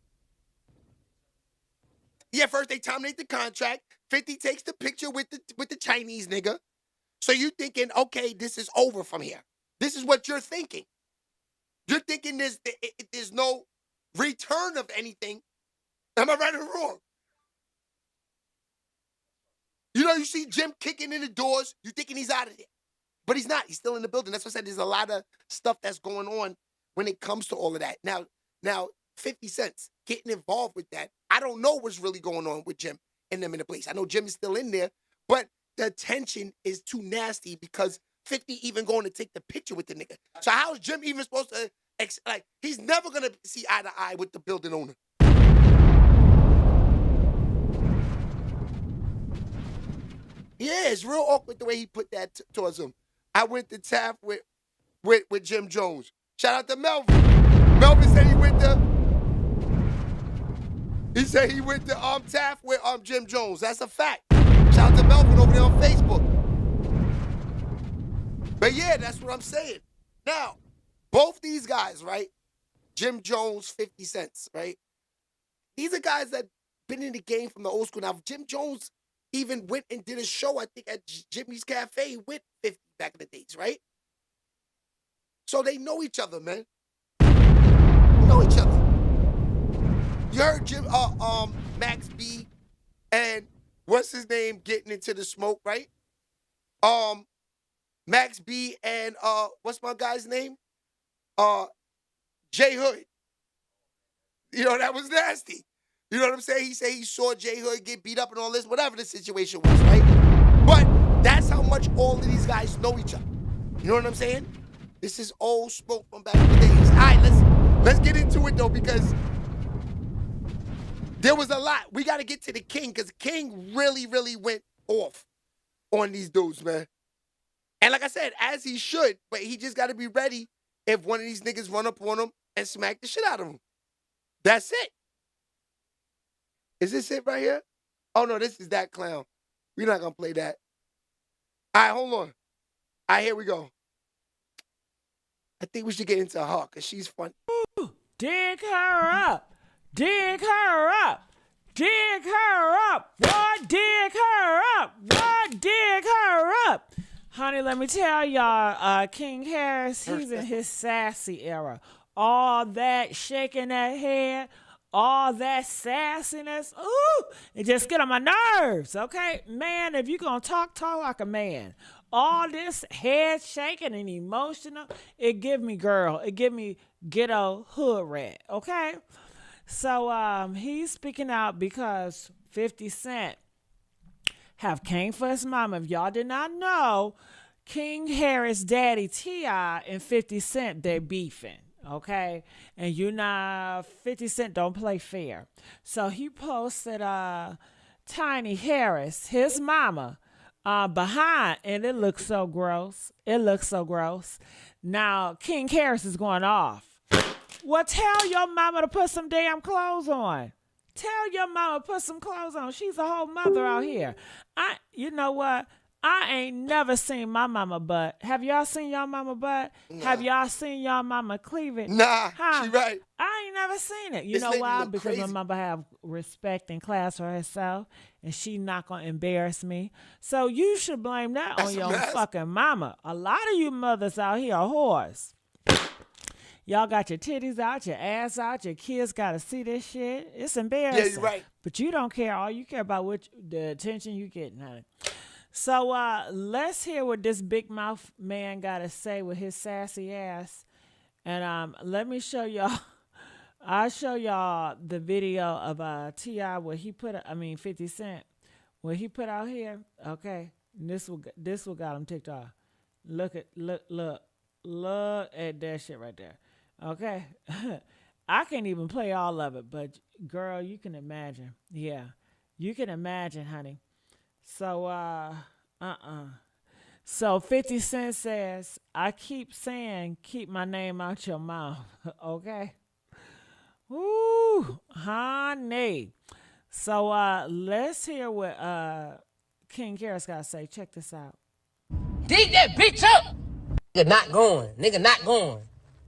yeah, first they terminate the contract. 50 takes the picture with the Chinese nigga. So you thinking, okay, this is over from here. This is what you're thinking. You're thinking there's no return of anything. Am I right or wrong? You know, you see Jim kicking in the doors. You thinking he's out of there. But he's not. He's still in the building. That's what I said. There's a lot of stuff that's going on when it comes to all of that. Now 50 Cent getting involved with that. I don't know what's really going on with Jim and them in the place. I know Jim is still in there, but the tension is too nasty because 50 even going to take the picture with the nigga. So how is Jim even supposed to, he's never going to see eye to eye with the building owner. Yeah, it's real awkward the way he put that towards him. I went to Taft with Jim Jones. Shout out to Melvin. Melvin said he went to Taft with Jim Jones. That's a fact. Shout out to Melvin over there on Facebook. But yeah, that's what I'm saying. Now, both these guys, right? Jim Jones, 50 Cent, right? These are guys that been in the game from the old school. Now, Jim Jones even went and did a show, I think, at Jimmy's Cafe with 50 back in the days, right? So they know each other, man. Know each other. You heard Max B and what's his name getting into the smoke, right? Max B and what's my guy's name? J Hood. You know, that was nasty. You know what I'm saying? He said he saw J Hood get beat up and all this, whatever the situation was, right? But that's how much all of these guys know each other. You know what I'm saying? This is old smoke from back in the days. All right, let's get into it though, because there was a lot. We got to get to the King, because King really, really went off on these dudes, man. And like I said, as he should, but he just got to be ready if one of these niggas run up on him and smack the shit out of him. That's it. Is this it right here? Oh, no, this is that clown. We're not going to play that. All right, hold on. All right, here we go. I think we should get into her because she's funny. Dig her up. Dig her up. Dig her up. What? Dig her up. What? Dig her up. Honey, let me tell y'all, King Harris, he's in his sassy era. All that shaking that head, all that sassiness, ooh, it just get on my nerves, okay? Man, if you gonna talk like a man. All this head shaking and emotional, it give me ghetto hood rat, okay? So he's speaking out because 50 Cent have came for his mama. If y'all did not know, King Harris' daddy T.I. and 50 Cent, they're beefing. Okay, and 50 Cent don't play fair. So he posted Tiny Harris, his mama, behind, and it looks so gross. It looks so gross. Now King Harris is going off. Well, tell your mama to put some damn clothes on. Tell your mama to put some clothes on. She's a whole mother out here. You know what? I ain't never seen my mama butt. Have y'all seen y'all mama butt? Nah. Have y'all seen y'all mama cleavage? Nah, she right. I ain't never seen it. You know why? Because my mama have respect and class for herself, and she not gonna embarrass me. So you should blame that on your fucking mama. A lot of you mothers out here are whores. Y'all got your titties out, your ass out, your kids got to see this shit. It's embarrassing. Yeah, you're right. But you don't care. All you care about the attention you get, honey. So let's hear what this big mouth man got to say with his sassy ass. And let me show y'all. I'll show y'all the video of T.I. where he 50 Cent, what he put out here. Okay, and this will got him ticked off. Look at that shit right there. Okay, I can't even play all of it, but girl, you can imagine. Yeah, you can imagine, honey. So, So 50 Cent says, I keep saying, keep my name out your mouth. Okay? Ooh, honey. So, let's hear what King Harris got to say. Check this out. Dig that bitch up! Nigga not going. Nigga not going.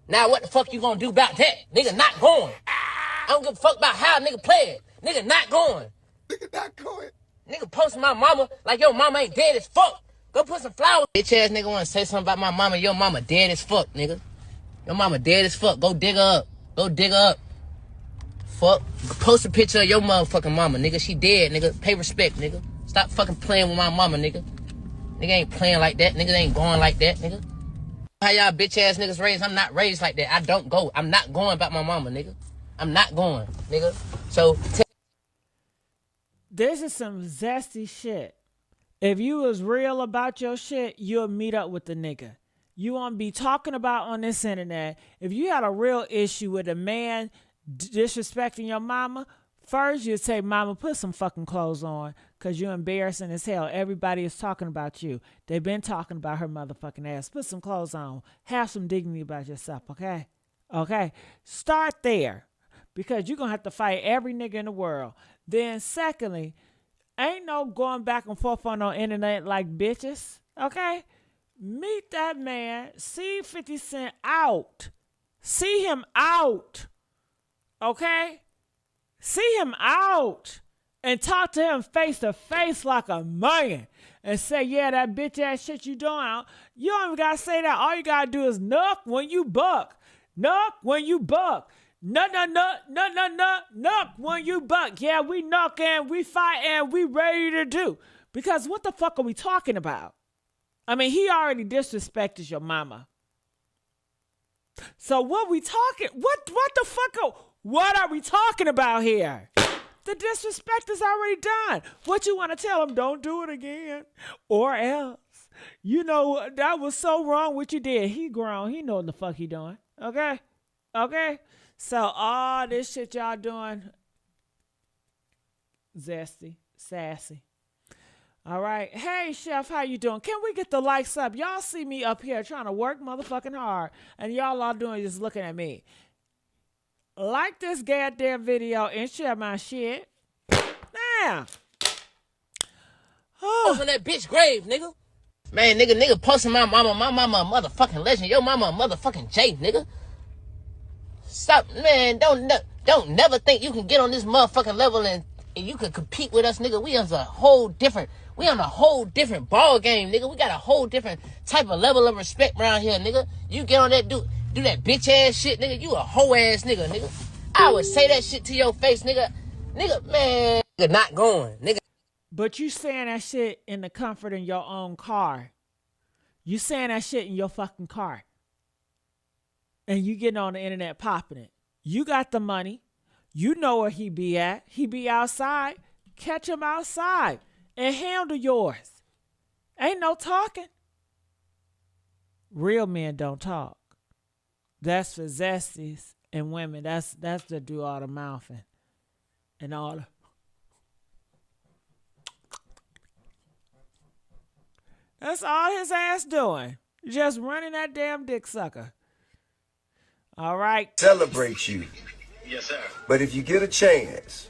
Now what the fuck you gonna do about that? Nigga not going. I don't give a fuck about how nigga play it. Nigga not going. Nigga not going. Nigga posting my mama like your mama ain't dead as fuck. Go put some flowers. Bitch ass nigga wanna say something about my mama. Your mama dead as fuck, nigga. Your mama dead as fuck. Go dig her up. Go dig her up. Fuck. Post a picture of your motherfucking mama, nigga. She dead, nigga. Pay respect, nigga. Stop fucking playing with my mama, nigga. Nigga ain't playing like that. Nigga ain't going like that, nigga. How y'all bitch ass niggas raised? I'm not raised like that. I don't go. I'm not going about my mama, nigga. I'm not going, nigga. So this is some zesty shit. If you was real about your shit, you'll meet up with the nigga. You won't be talking about on this internet. If you had a real issue with a man disrespecting your mama, first you'd say, mama, put some fucking clothes on, because you're embarrassing as hell. Everybody is talking about you. They've been talking about her motherfucking ass. Put some clothes on. Have some dignity about yourself, okay? Okay? Start there, because you're going to have to fight every nigga in the world. Then secondly, ain't no going back and forth on the internet like bitches, okay? Meet that man. See 50 Cent out. See him out, okay? See him out and talk to him face to face like a man and say, yeah, that bitch ass shit you doing. You don't even got to say that. All you got to do is knock when you buck. Knock when you buck. Knock when you buck. Yeah, we knock and we fight and we ready to do. Because what the fuck are we talking about? I mean, he already disrespected your mama. So what we talking? What the fuck? What are we talking about here? The disrespect is already done. What you want to tell him? Don't do it again, or else. You know that was so wrong. What you did? He grown. He know what the fuck he doing. Okay, okay. So all this shit y'all doing, zesty, sassy. All right. Hey, Chef, how you doing? Can we get the likes up? Y'all see me up here trying to work motherfucking hard, and y'all all doing is just looking at me. Like this goddamn video and share my shit. Now. Oh. In that bitch grave, nigga. Man, nigga posting my mama a motherfucking legend. Your mama a motherfucking J, nigga. Stop, man. Don't never think you can get on this motherfucking level and you can compete with us, nigga. We on a whole different ball game, nigga. We got a whole different type of level of respect around here, nigga. You get on that do that bitch ass shit, nigga. You a hoe ass nigga. I would say that shit to your face, nigga. Nigga, man, nigga not going, nigga. But you saying that shit in the comfort in your own car. You saying that shit in your fucking car. And you getting on the internet popping it. You got the money. You know where he be at. He be outside. Catch him outside and handle yours. Ain't no talking. Real men don't talk. That's for zesties and women. That's to do all the mouthing and all the. That's all his ass doing. Just running that damn dick sucker. All right. Celebrate you. Yes, sir. But if you get a chance,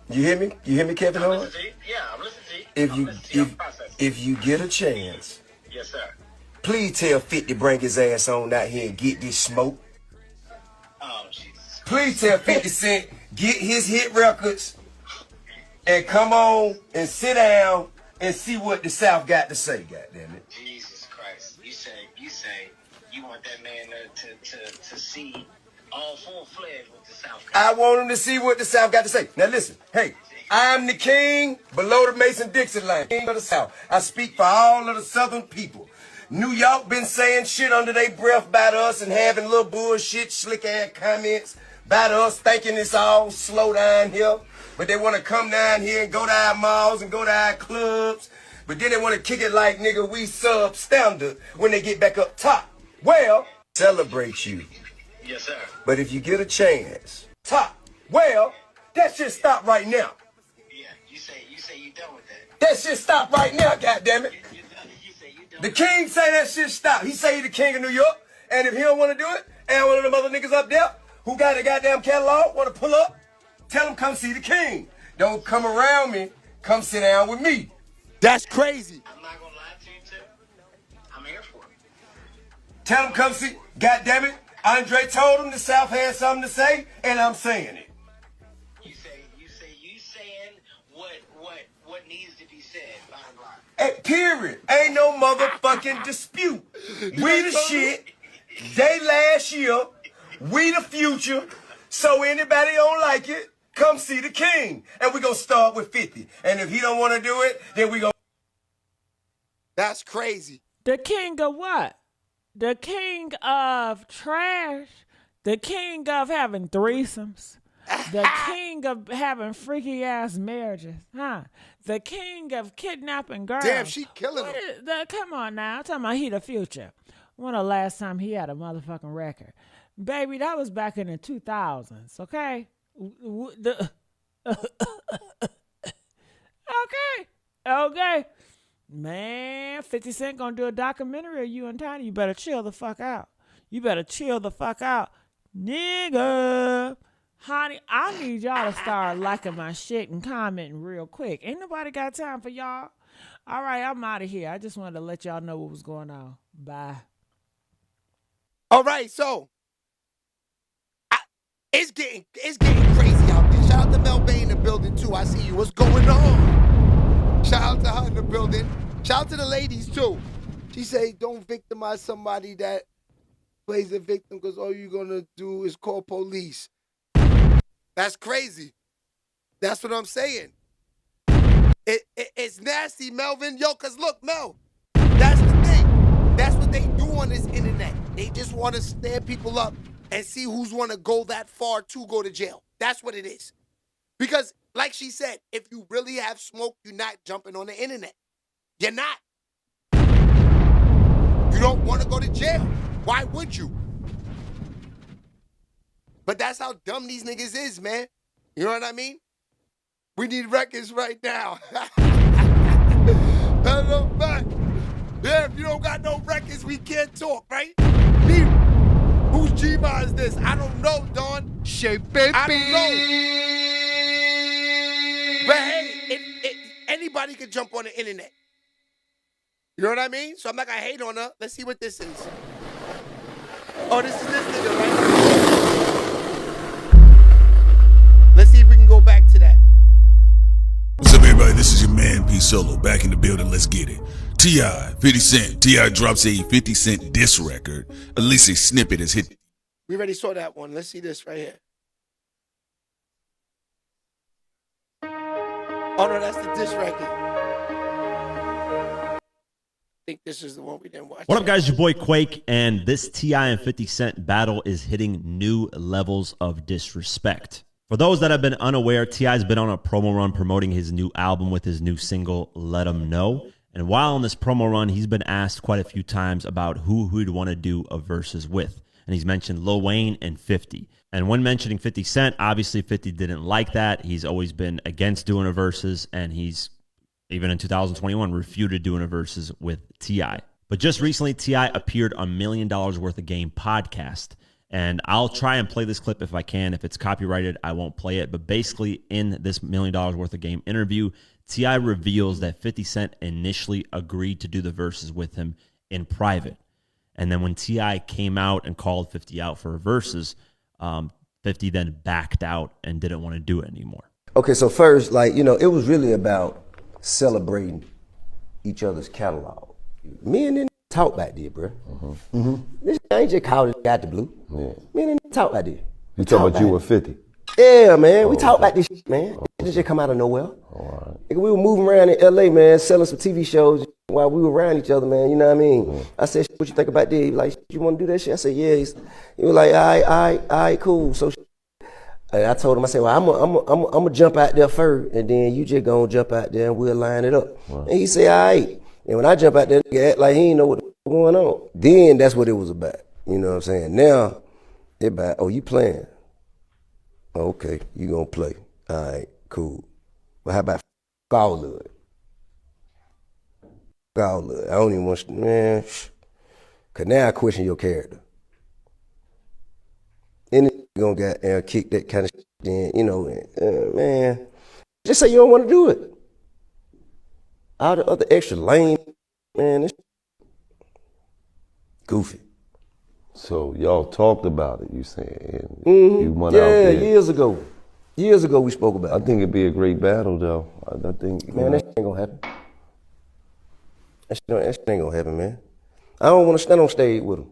you hear me? You hear me, Kevin I'm Hart? listening to you. Yeah, I'm listening to you. If you get a chance, Yes, sir. please tell 50 bring his ass on out here and get this smoke. Oh, Jesus. Please tell 50 Cent get his hit records and come on and sit down and see what the South got to say. Goddamn it! Jesus Christ. You say you want that man to see all full-fledged with the South. I want him to see what the South got to say. Now listen, hey, I'm the king below the Mason-Dixon line, king of the South. I speak for all of the Southern people. New York been saying shit under their breath about us and having little bullshit, slick-ass comments about us, thinking it's all slow down here. But they want to come down here and go to our malls and go to our clubs. But then they want to kick it like, nigga, we substandard when they get back up top. Well, celebrate you. Yes, sir. But if you get a chance, well, that shit stop right now. Yeah, you say you done with that. That shit stop right now, goddammit. The king say that shit stop. He say he the king of New York, and if he don't want to do it, and one of them other niggas up there who got a goddamn catalog want to pull up, tell him come see the king. Don't come around me. Come sit down with me. That's crazy. I'm not gonna lie to you, too. I'm here for it. Tell him come see. Goddammit. Andre told him the South had something to say, and I'm saying it. You saying what needs to be said, bottom line. Hey, period. Ain't no motherfucking dispute. We the shit. They last year. We the future. So anybody don't like it, come see the king. And we gonna start with 50. And if he don't want to do it, then we go. That's crazy. The king of what? The king of trash. The king of having threesomes. The king of having freaky ass marriages. Huh? The king of kidnapping girls. Damn, she killing him. Come on now. I'm talking about he the future. When the last time he had a motherfucking record? Baby, that was back in the 2000s, okay? Okay. Man, 50 Cent gonna do a documentary of you and Tiny. You better chill the fuck out. Nigga. Honey, I need y'all to start liking my shit and commenting real quick. Ain't nobody got time for y'all. All right, I'm out of here. I just wanted to let y'all know what was going on. Bye. All right, so it's getting crazy out there. Shout out to Mel Bay in the building too. I see you. What's going on? Shout out to her in the building. Shout out to the ladies too. She say don't victimize somebody that plays a victim because all you're gonna do is call police. That's crazy. That's what I'm saying. It's nasty, Melvin. Yo, cause look, Mel, that's the thing. That's what they do on this internet. They just want to stand people up and see who's want to go that far to go to jail. That's what it is. Because, like she said, if you really have smoke, you're not jumping on the internet. You're not. You don't want to go to jail. Why would you? But that's how dumb these niggas is, man. You know what I mean? We need records right now. That's a fact. Yeah, if you don't got no records, we can't talk, right? Whose G-Ma is this? I don't know, Dawn. SHEABABY. I don't know. But hey, anybody could jump on the internet. You know what I mean? So I'm not gonna hate on her. Let's see what this is. Oh, this is this nigga, right? Let's see if we can go back to that. What's up, everybody? This is your man, P Solo, back in the building. Let's get it. T.I., 50 Cent. T.I. drops a 50 Cent diss record. At least a snippet has hit. We already saw that one. Let's see this right here. Oh, no, that's the diss record. I think this is the one we didn't watch. What up, guys? Your boy Quake, and this T.I. and 50 Cent battle is hitting new levels of disrespect. For those that have been unaware, T.I.'s been on a promo run promoting his new album with his new single, Let 'Em Know. And while on this promo run, he's been asked quite a few times about who he'd want to do a versus with. And he's mentioned Lil Wayne and 50. And when mentioning 50 Cent, obviously 50 didn't like that. He's always been against doing a versus, and he's, even in 2021, refuted doing a versus with T.I. But just recently, T.I. appeared on $1 Million Worth of Game podcast. And I'll try and play this clip if I can. If it's copyrighted, I won't play it. But basically, in this $1 Million Worth of Game interview, T.I. reveals that 50 Cent initially agreed to do the verses with him in private. And then when T.I. came out and called 50 out for a versus, 50 then backed out and didn't want to do it anymore. Okay, so first, like, you know, it was really about celebrating each other's catalog. Me and then talk back there, bro. This I ain't just called it out the blue. Yeah. Me and then talk back there. You talking about you were 50? Yeah, man. We talk about this shit, man. It just come out of nowhere. Nigga, we were moving around in LA, man, selling some TV shows while we were around each other, man. You know what I mean? I said, what you think about this? He was like, you want to do that shit? I said, yeah. He was like, all right, cool. So and I told him, I said, well, I'm gonna jump out there first, and then you just gonna jump out there and we'll line it up. And he said, all right. And when I jump out there, nigga act like he ain't know what was going on. Then that's what it was about. You know what I'm saying? Now, it about, oh, you playing? Okay, you gonna play. All right, cool. But how about all of it? All of it. I don't even want, man, cause now I question your character. And you gonna get kick that kind of shit, then, you know, man, just say you don't want to do it. All the other extra lame, man, it's goofy. So y'all talked about it, you saying? You went out there. Years ago. Years ago we spoke about it. I think it'd be a great battle, though. I think, man, that shit ain't gonna happen. That shit ain't gonna happen, man. I don't want to stand on stage with him.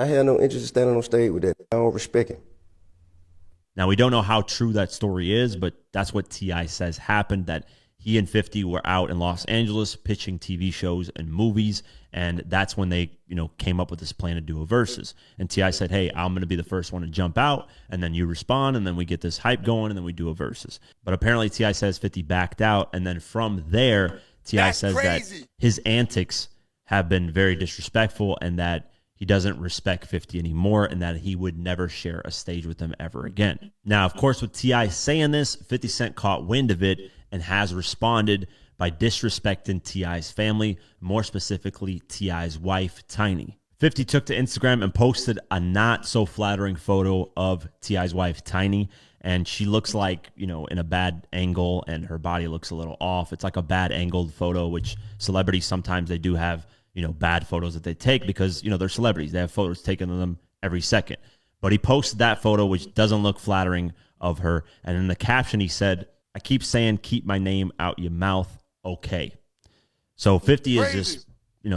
I had no interest in standing on stage with that. I don't respect him. Now, we don't know how true that story is, but that's what T.I. says happened, that he and 50 were out in Los Angeles pitching TV shows and movies, and that's when they, came up with this plan to do a versus. And T.I. said, hey, I'm going to be the first one to jump out, and then you respond, and then we get this hype going, and then we do a versus. But apparently T.I. says 50 backed out, and then from there, T.I. says that his antics have been very disrespectful and that he doesn't respect 50 anymore and that he would never share a stage with him ever again. Now, of course, with T.I. saying this, 50 Cent caught wind of it and has responded by disrespecting T.I.'s family, more specifically T.I.'s wife, Tiny. 50 took to Instagram and posted a not so flattering photo of T.I.'s wife, Tiny, and she looks like, in a bad angle, and her body looks a little off. It's like a bad angled photo, which celebrities sometimes they do have, bad photos that they take because, they're celebrities. They have photos taken of them every second. But he posted that photo, which doesn't look flattering of her. And in the caption, he said, I keep saying, keep my name out your mouth. Okay. So 50 is just,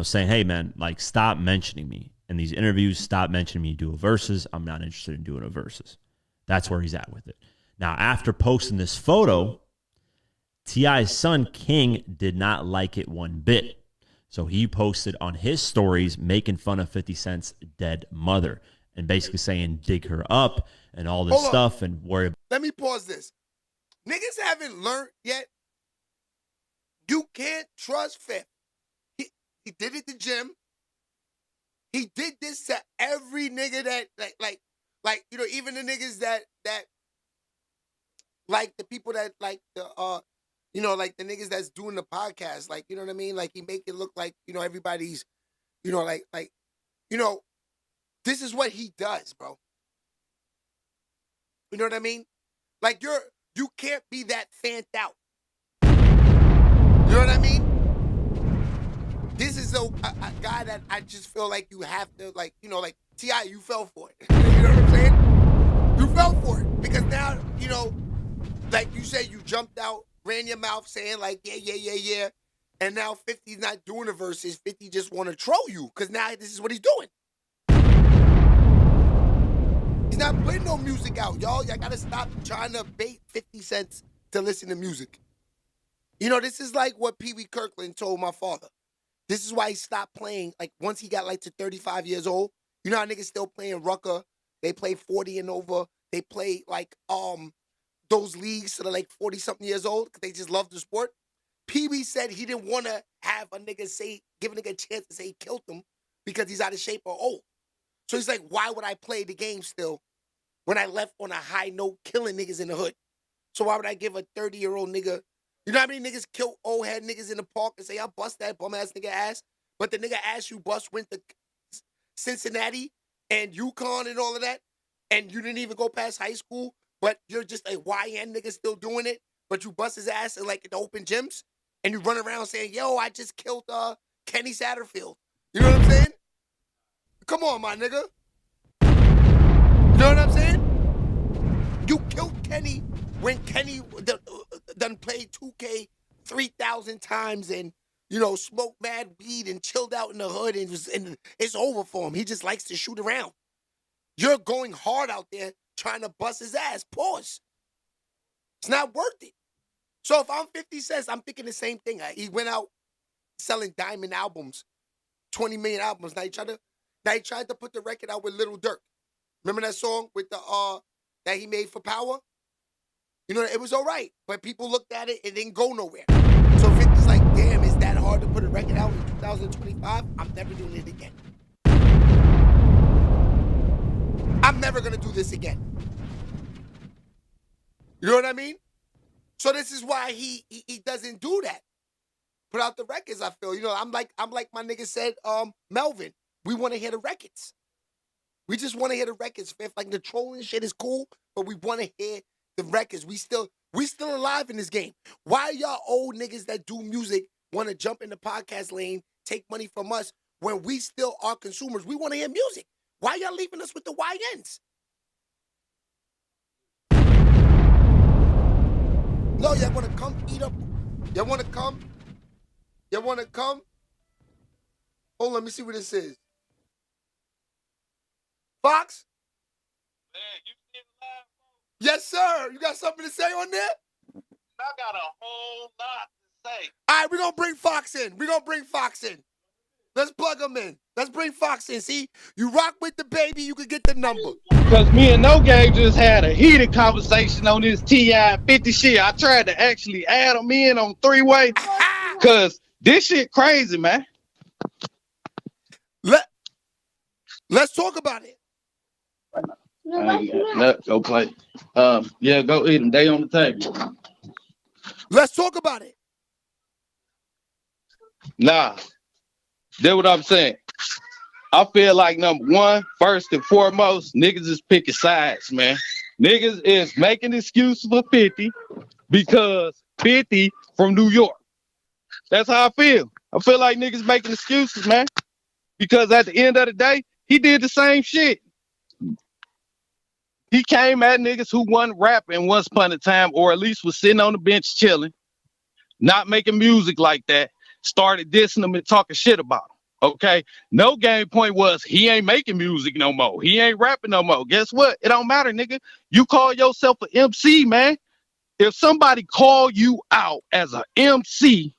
saying, hey, man, like, stop mentioning me in these interviews. Stop mentioning me do a versus. I'm not interested in doing a versus. That's where he's at with it. Now, after posting this photo, T.I.'s son, King, did not like it one bit. So he posted on his stories making fun of 50 Cent's dead mother and basically saying dig her up and all this stuff and worry about. Let me pause this. Niggas haven't learned yet. You can't trust 50. He did it to Jim. He did this to every nigga that like even the niggas that like the people that like the like the niggas that's doing the podcast, like, you know what I mean? Like, he make it look like, everybody's, this is what he does, bro. You know what I mean? Like, you can't be that fanned out. You know what I mean? a guy that I just feel like you have to, like, you know, like T.I., you fell for it. You know what I'm saying? You fell for it because now, you know, like you said, you jumped out, ran your mouth saying like, yeah. And now 50's not doing the verses. 50 just want to troll you because now this is what he's doing. He's not putting no music out, y'all. Y'all got to stop trying to bait 50 cents to listen to music. You know, this is like what Pee Wee Kirkland told my father. This is why he stopped playing, like, once he got, like, to 35 years old. You know how niggas still playing Rucker? They play 40 and over. They play, like, those leagues that are, like, 40-something years old because they just love the sport. Pee Wee said he didn't want to have a nigga give a nigga a chance to say he killed him because he's out of shape or old. So he's like, why would I play the game still when I left on a high note killing niggas in the hood? So why would I give a 30-year-old nigga, you know how many niggas kill old head niggas in the park and say, I'll bust that bum-ass nigga ass? But the nigga ass you bust went to Cincinnati and UConn and all of that, and you didn't even go past high school, but you're just a YN nigga still doing it, but you bust his ass in, like, in the open gyms, and you run around saying, yo, I just killed Kenny Satterfield. You know what I'm saying? Come on, my nigga. You know what I'm saying? You killed Kenny when Kenny done played 2K 3,000 times and, you know, smoked mad weed and chilled out in the hood and it's over for him. He just likes to shoot around. You're going hard out there trying to bust his ass. Pause. It's not worth it. So if I'm 50 Cent, I'm thinking the same thing. He went out selling diamond albums, 20 million albums. Now he tried to put the record out with Lil Durk. Remember that song with the that he made for Power? You know, it was all right, but people looked at it, it didn't go nowhere. So 50's like, damn, is that hard to put a record out in 2025? I'm never doing it again. I'm never gonna do this again. You know what I mean? So this is why he doesn't do that. Put out the records, I feel. You know, I'm like my nigga said, Melvin, we want to hear the records. We just want to hear the records. If like the trolling shit is cool, but we want to hear the records. We still alive in this game. Why y'all old niggas that do music want to jump in the podcast lane, take money from us when we still are consumers? We want to hear music. Why y'all leaving us with the YNs? No, y'all want to come eat up. Y'all want to come? Y'all want to come? Hold on, let me see what this is. Fox? Man, you still alive, bro? Yes, sir. You got something to say on there? I got a whole lot to say. All right, we're going to bring Fox in. Let's plug him in. Let's bring Fox in. See, you rock with the baby, you can get the number. Because me and No Game just had a heated conversation on this T.I. 50 shit. I tried to actually add them in on three-way because this shit crazy, man. Let's talk about it. Go play. Yeah, go eat them. They on the table. Let's talk about it. Nah, that's what I'm saying. I feel like number one, first and foremost, niggas is picking sides, man. Niggas is making excuses for 50 because 50 from New York. That's how I feel. I feel like niggas making excuses, man. Because at the end of the day, he did the same shit. He came at niggas who wasn't rapping once upon a time, or at least was sitting on the bench chilling, not making music like that, started dissing them and talking shit about them. Okay, No Game point was he ain't making music no more. He ain't rapping no more. Guess what? It don't matter, nigga. You call yourself an MC, man. If somebody call you out as an MC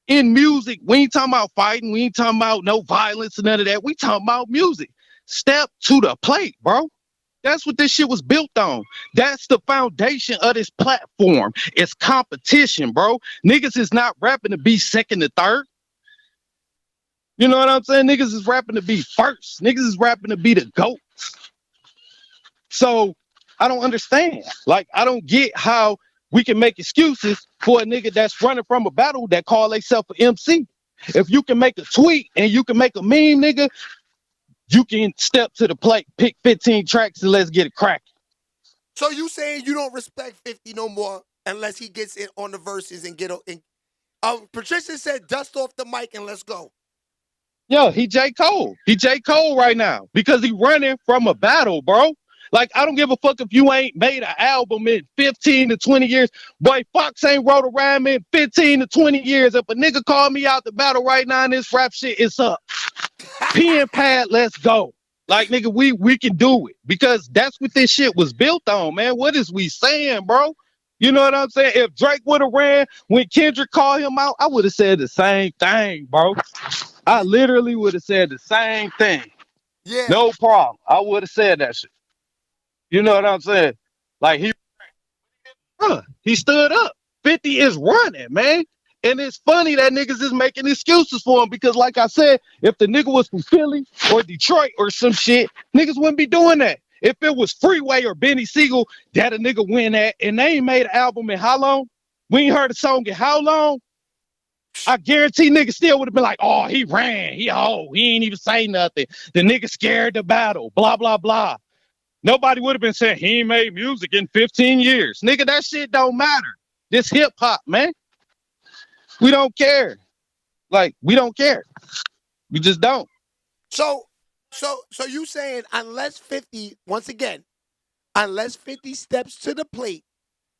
in music, we ain't talking about fighting. We ain't talking about no violence and none of that. We talking about music. Step to the plate, bro. That's what this shit was built on. That's the foundation of this platform. It's competition, bro. Niggas is not rapping to be second or third. You know what I'm saying? Niggas is rapping to be first. Niggas is rapping to be the GOAT. So I don't understand. Like, I don't get how we can make excuses for a nigga that's running from a battle that call themselves an MC. If you can make a tweet and you can make a meme, nigga, you can step to the plate, pick 15 tracks, and let's get it cracking. So you saying you don't respect 50 no more unless he gets in on the verses and get in. Patricia said, dust off the mic and let's go. Yeah, he J. Cole. He J. Cole right now because he running from a battle, bro. Like, I don't give a fuck if you ain't made an album in 15 to 20 years. Boy, Fox ain't wrote a rhyme in 15 to 20 years. If a nigga call me out the battle right now and this rap shit, it's up. Pen pad, let's go. Like, nigga, we can do it because that's what this shit was built on, man. What is we saying, bro? You know what I'm saying? If Drake would have ran when Kendrick called him out, I would have said the same thing, bro. I literally would have said the same thing. Yeah. No problem. I would have said that shit. You know what I'm saying? Like, he stood up. 50 is running, man. And it's funny that niggas is making excuses for him because, like I said, if the nigga was from Philly or Detroit or some shit, niggas wouldn't be doing that. If it was Freeway or Benny Siegel that a nigga win at, and they ain't made an album in how long? We ain't heard a song in how long? I guarantee niggas still would have been like, oh, he ran. He ain't even say nothing. The nigga scared the battle. Blah, blah, blah. Nobody would have been saying he ain't made music in 15 years. Nigga, that shit don't matter. This hip hop, man. We don't care. Like, we don't care. We just don't. So you saying unless 50, once again, unless 50 steps to the plate,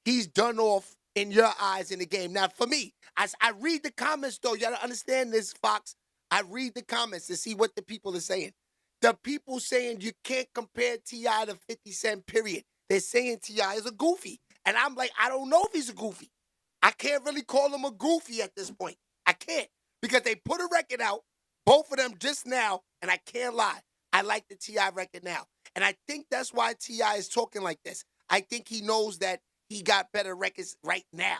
he's done off in your eyes in the game. Now, for me, I read the comments, though. You got to understand this, Fox. I read the comments to see what the people are saying. The people saying you can't compare T.I. to 50 Cent, period. They're saying T.I. is a goofy. And I'm like, I don't know if he's a goofy. I can't really call him a goofy at this point. I can't. Because they put a record out, both of them just now, and I can't lie. I like the T.I. record now. And I think that's why T.I. is talking like this. I think he knows that he got better records right now.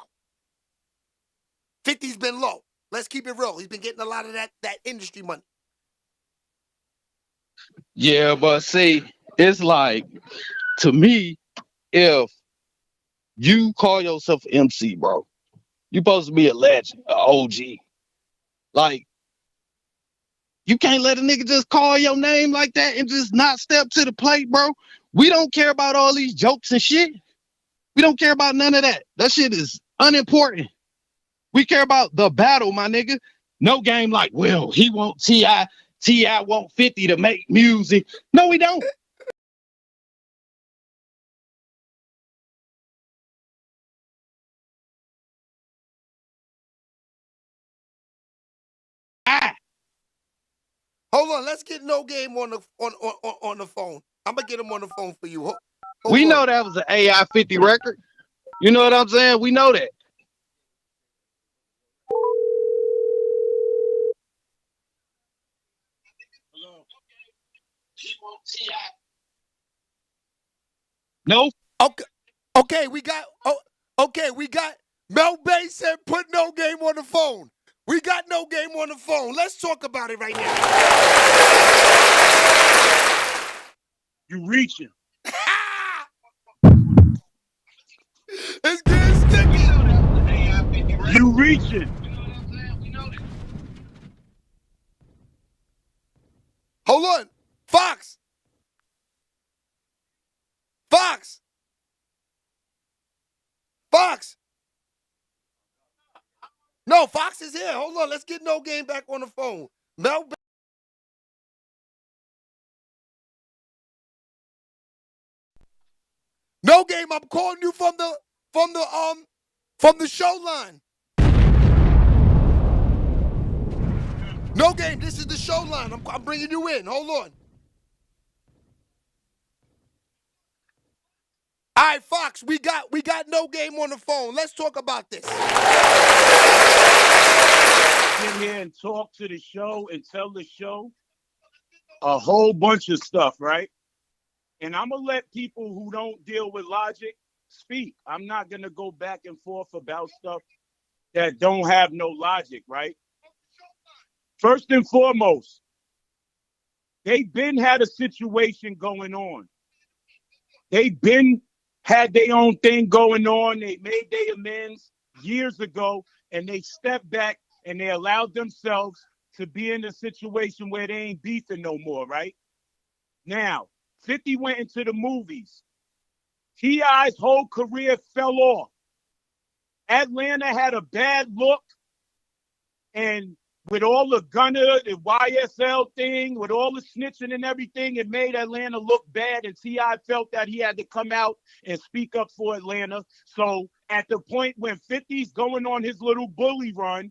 50's been low. Let's keep it real. He's been getting a lot of that industry money. Yeah, but see, it's like, to me, if you call yourself an MC, bro, you supposed to be a legend, an OG. Like, you can't let a nigga just call your name like that and just not step to the plate, bro. We don't care about all these jokes and shit. We don't care about none of that. That shit is unimportant. We care about the battle, my nigga. No game like, well, he want T.I. T.I. want 50 to make music. No, we don't. Hold on, let's get No Game on the phone. I'm gonna get him on the phone for you. Hold We on. know that was an AI 50 record. You know what I'm saying? We know that. No. Okay, we got Mel Bay said put No Game on the phone. We got No Game on the phone. Let's talk about it right now. You reaching. It's getting sticky. You reaching. Hold on. Fox. No, Fox is here. Hold on. Let's get No Game back on the phone. Mel Bay. No Game, I'm calling you from the show line. No Game, this is the show line. I'm bringing you in. Hold on. All right, Fox, we got No Game on the phone. Let's talk about this. Get here and talk to the show and tell the show a whole bunch of stuff, right? And I'm going to let people who don't deal with logic speak. I'm not going to go back and forth about stuff that don't have no logic, right? First and foremost, they've been had a situation going on. They've been had their own thing going on. They made their amends years ago, and they stepped back and they allowed themselves to be in a situation where they ain't beefing no more, right? Now, 50 went into the movies. T.I.'s whole career fell off. Atlanta had a bad look, and with all the Gunner, the YSL thing, with all the snitching and everything, it made Atlanta look bad, and T.I. felt that he had to come out and speak up for Atlanta. So at the point when 50's going on his little bully run,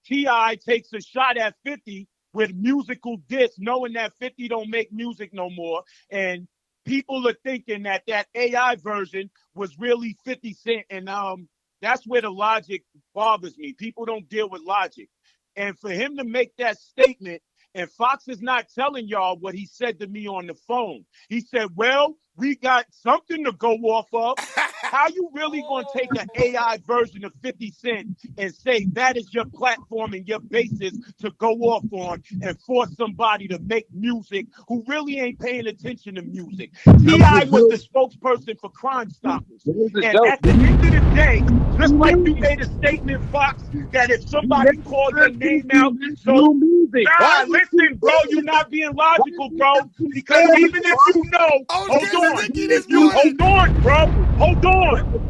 T.I. takes a shot at 50 with musical diss, knowing that 50 don't make music no more. And people are thinking that that AI version was really 50 Cent. And that's where the logic bothers me. People don't deal with logic. And for him to make that statement, and Fox is not telling y'all what he said to me on the phone. He said, well, we got something to go off of. How you really going to take an AI version of 50 Cent and say that is your platform and your basis to go off on and force somebody to make music who really ain't paying attention to music? T.I. was the spokesperson for Crime Stoppers. And at the end of the day, just like you made a statement, Fox, that if somebody called your name out, so nah, listen, bro, you're not being logical, bro. Because even if you know, hold on, bro. Hold on.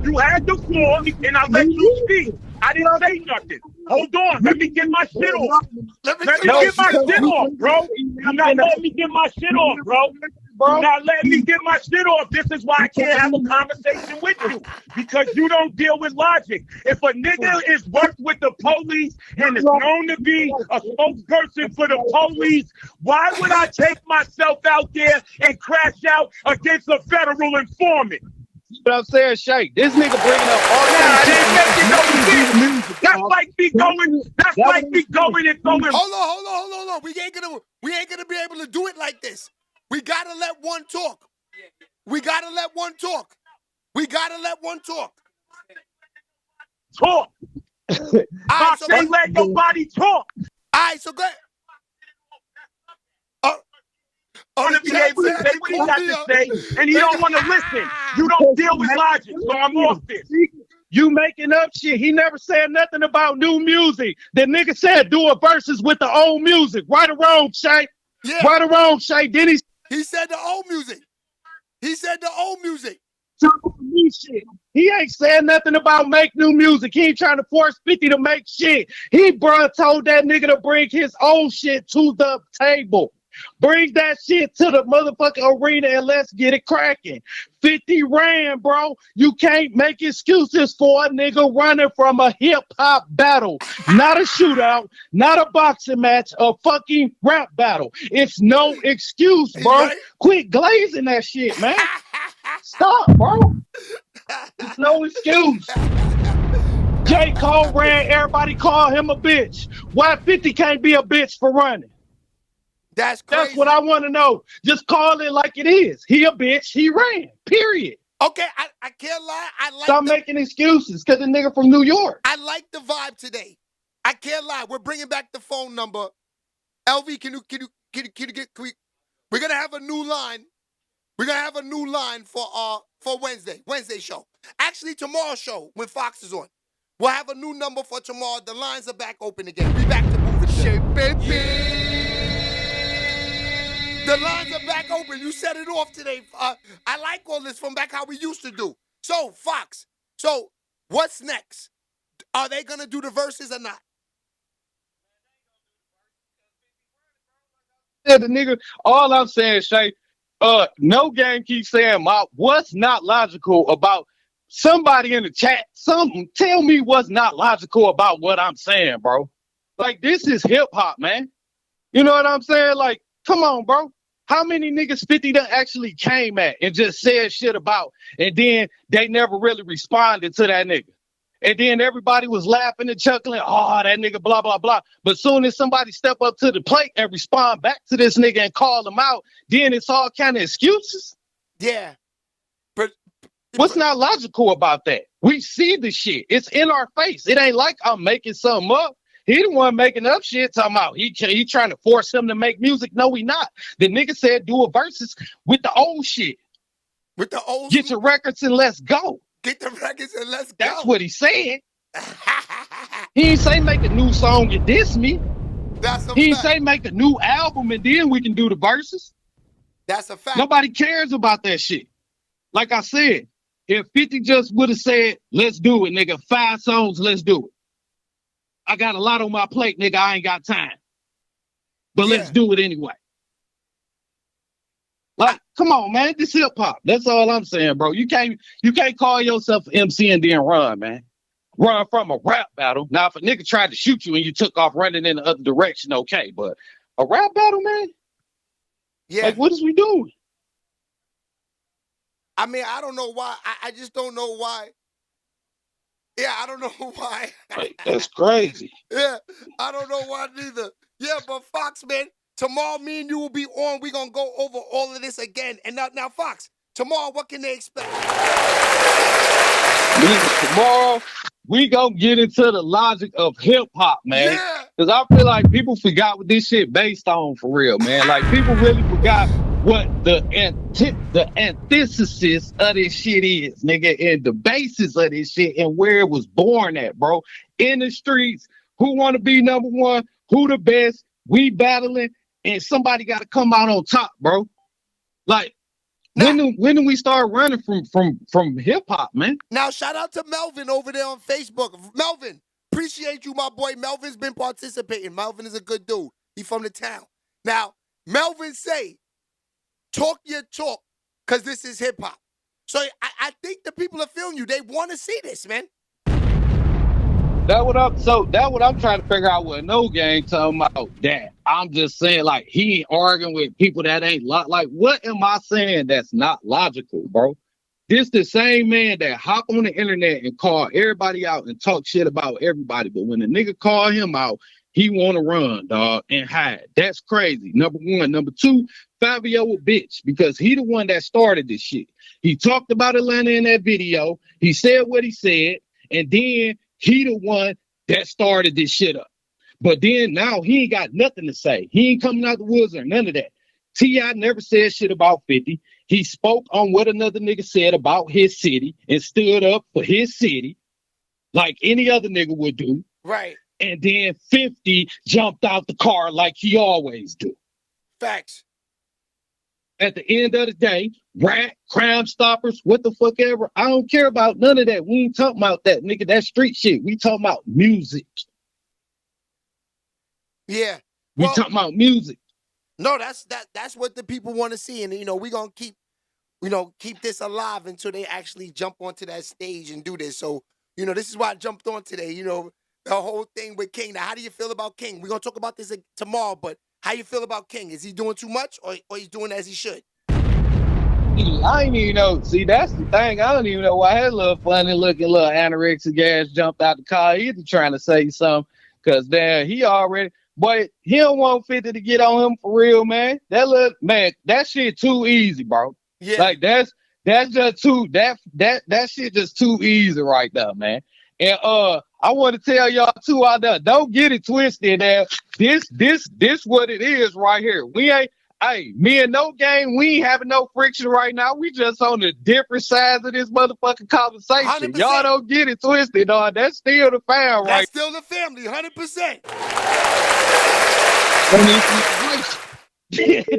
You had the floor, and I let you speak. I didn't say nothing. Hold on. Let me get my shit off. Let me get my shit off, bro. You're not letting me get my shit off, bro. You're not letting me get my shit off. This is why I can't have a conversation with you. Because you don't deal with logic. If a nigga is worked with the police and is known to be a spokesperson for the police, why would I take myself out there and crash out against a federal informant? But I'm saying, Shay, this nigga bringing up all That's like me going. That's like me going and going. Hold on. We ain't gonna be able to do it like this. We gotta let one talk. We gotta let one talk. Talk. I say let nobody talk. All right, so go ahead. Want to be able to say what he got to say, and he don't want to listen. You don't deal with logic, so I'm off this. You making up shit. He never said nothing about new music. The nigga said do a verses with the old music. Right or wrong, Shay? Yeah. Right or wrong, Shay? Then he said the old music. He ain't saying nothing about make new music. He ain't trying to force 50 to make shit. He told that nigga to bring his old shit to the table. Bring that shit to the motherfucking arena and let's get it cracking. 50 ran, bro. You can't make excuses for a nigga running from a hip-hop battle. Not a shootout, not a boxing match, a fucking rap battle. It's no excuse, bro. Right? Quit glazing that shit, man. Stop, bro. It's no excuse. J. Cole ran, everybody called him a bitch. Why 50 can't be a bitch for running? That's crazy. That's what I want to know. Just call it like it is. He a bitch. He ran. Period. Okay, I can't lie. Stop making excuses because the nigga from New York. I like the vibe today. I can't lie. We're bringing back the phone number. LV, can you get? We're gonna have a new line. We're gonna have a new line for Wednesday show. Actually, tomorrow's show when Fox is on. We'll have a new number for tomorrow. The lines are back open again. We back to moving. Shit, baby. The lines are back open. You set it off today. I like all this from back how we used to do. So, Fox, what's next? Are they going to do the verses or not? Yeah, the nigga, all I'm saying, Shay, no game keeps saying what's not logical about somebody in the chat. Tell me what's not logical about what I'm saying, bro. Like, this is hip-hop, man. You know what I'm saying? Like, come on, bro. How many niggas 50 done actually came at and just said shit about, and then they never really responded to that nigga? And then everybody was laughing and chuckling, oh, that nigga, blah, blah, blah. But soon as somebody step up to the plate and respond back to this nigga and call him out, then it's all kind of excuses. Yeah. What's not logical about that? We see the shit. It's in our face. It ain't like I'm making something up. He the one making up shit, talking about he trying to force him to make music. No, he not. The nigga said do a versus with the old shit. With the old Get your records and let's go. Get the records and let's go. That's what he said. He ain't say make a new song and diss me. He ain't say make a new album and then we can do the verses. That's a fact. Nobody cares about that shit. Like I said, if 50 just would have said, let's do it, nigga. 5 songs, let's do it. I got a lot on my plate, nigga. I ain't got time. But let's do it anyway. Like, come on, man. This hip hop. That's all I'm saying, bro. You can't call yourself an MC and then run, man. Run from a rap battle. Now, if a nigga tried to shoot you and you took off running in the other direction, okay. But a rap battle, man? Yeah. Like, what is we doing? I mean, I don't know why. I just don't know why. Yeah, I don't know why. Like, that's crazy. Yeah, I don't know why neither. Yeah, but Fox, man, tomorrow me and you will be on. We're going to go over all of this again. And now, Fox, tomorrow, what can they expect? Tomorrow, we gonna get into the logic of hip-hop, man. Yeah. Because I feel like people forgot what this shit based on for real, man. Like, people really forgot what the antithesis of this shit is, nigga, and the basis of this shit and where it was born at, bro. In the streets, who want to be number one, who the best, we battling, and somebody got to come out on top, bro. Like, when do we start running from hip-hop, man? Now, shout out to Melvin over there on Facebook. Melvin, appreciate you, my boy. Melvin's been participating. Melvin is a good dude. He from the town. Now, Melvin say, talk your talk, because this is hip-hop. So I think the people are feeling you. They want to see this, man. That what I'm trying to figure out what No Game talking about that. I'm just saying, like, he ain't arguing with people that ain't like, what am I saying that's not logical, bro? This the same man that hop on the internet and call everybody out and talk shit about everybody. But when a nigga call him out, he want to run, dog, and hide. That's crazy. Number one. Number two, Fabio a bitch because he the one that started this shit. He talked about Atlanta in that video. He said what he said. And then he the one that started this shit up. But then now he ain't got nothing to say. He ain't coming out the woods or none of that. T.I. never said shit about 50. He spoke on what another nigga said about his city and stood up for his city like any other nigga would do. Right. And then 50 jumped out the car like he always do. Facts. At the end of the day, rat, Crime Stoppers, what the fuck ever. I don't care about none of that. We ain't talking about that, nigga. That street shit. We talking about music. Yeah. We talking about music. No, that's what the people want to see. And, we're going to keep this alive until they actually jump onto that stage and do this. So, this is why I jumped on today, the whole thing with King. Now, how do you feel about King? We're going to talk about this tomorrow, but how you feel about King? Is he doing too much or he's doing as he should? I ain't even know. See, that's the thing. I don't even know why that little funny looking little anorexic ass jumped out the car either trying to say something. Because, damn, he already... But he don't want 50 to get on him for real, man. That shit too easy, bro. Yeah. Like that's just too that shit just too easy right there, man. And I want to tell y'all too out there, don't get it twisted. This what it is right here. We ain't me and No Game, we ain't having no friction right now. We just on the different sides of this motherfucking conversation. 100%. Y'all don't get it twisted, dog. That's still the fam, right? That's still the family, 100%.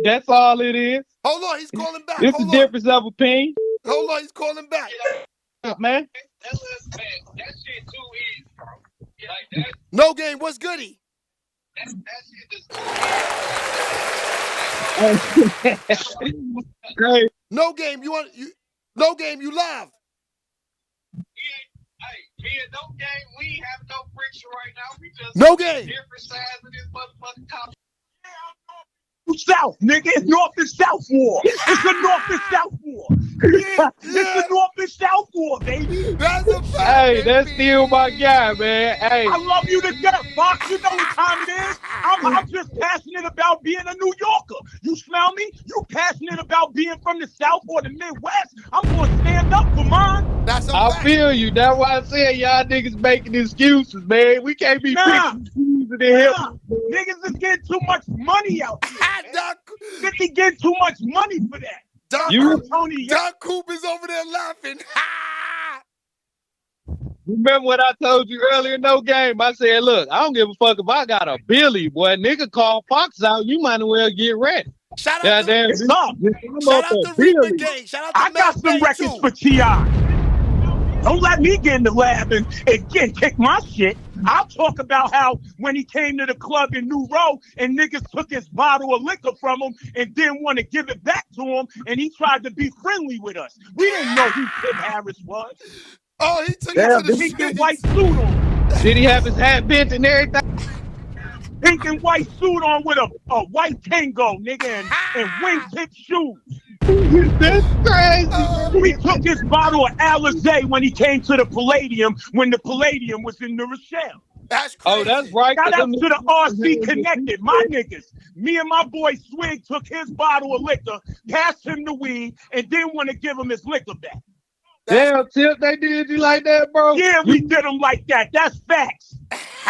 That's all it is. Hold on, he's calling back. It's the difference of opinion. Hold on, he's calling back. Man. That shit too easy, bro. Like that. No Game, what's goody? No Game, No Game, you live. Me and No Game, we ain't have no friction right now. We just No Game. Different sides of this motherfucking conversation. South, nigga. It's North and South war. It's the North and South war. Yeah, it's the North and South war, baby. That's a fact, hey, that's still my guy, man. Hey, I love you to death, Fox. You know what time it is. I'm just passionate about being a New Yorker. You smell me? You passionate about being from the South or the Midwest? I'm going to stand up for mine. That's a I fact. feel you. That's why I said y'all niggas making excuses, man. We can't be picking excuses in here. Niggas is getting too much money out here. Doc, 50 get too much money for that. Doc Coop is over there laughing. Remember what I told you earlier, No Game? I said, look, I don't give a fuck if I got a Billy, boy. Nigga call Fox out, you might as well get ready. Shout out to Reaper Gang. Shout out to I got some records for T.I. Don't let me get in the lab and kick my shit. I'll talk about how when he came to the club in New Row and niggas took his bottle of liquor from him and didn't want to give it back to him, and he tried to be friendly with us. We didn't know who Tip Harris was. Oh, he took Damn, it to the Pink and streets. white suit on. Did he have his hat bent and everything? Pink and white suit on with a white tango, nigga, and wingtip shoes. That's crazy. We took his bottle of Alizé when he came to the Palladium, when the Palladium was in New Rochelle. That's crazy. Oh, that's right. Shout out to the RC Connected, my niggas. Me and my boy Swig took his bottle of liquor, passed him the weed, and didn't want to give him his liquor back. Damn, Tip, they did you like that, bro? Yeah, we did him like that. That's facts.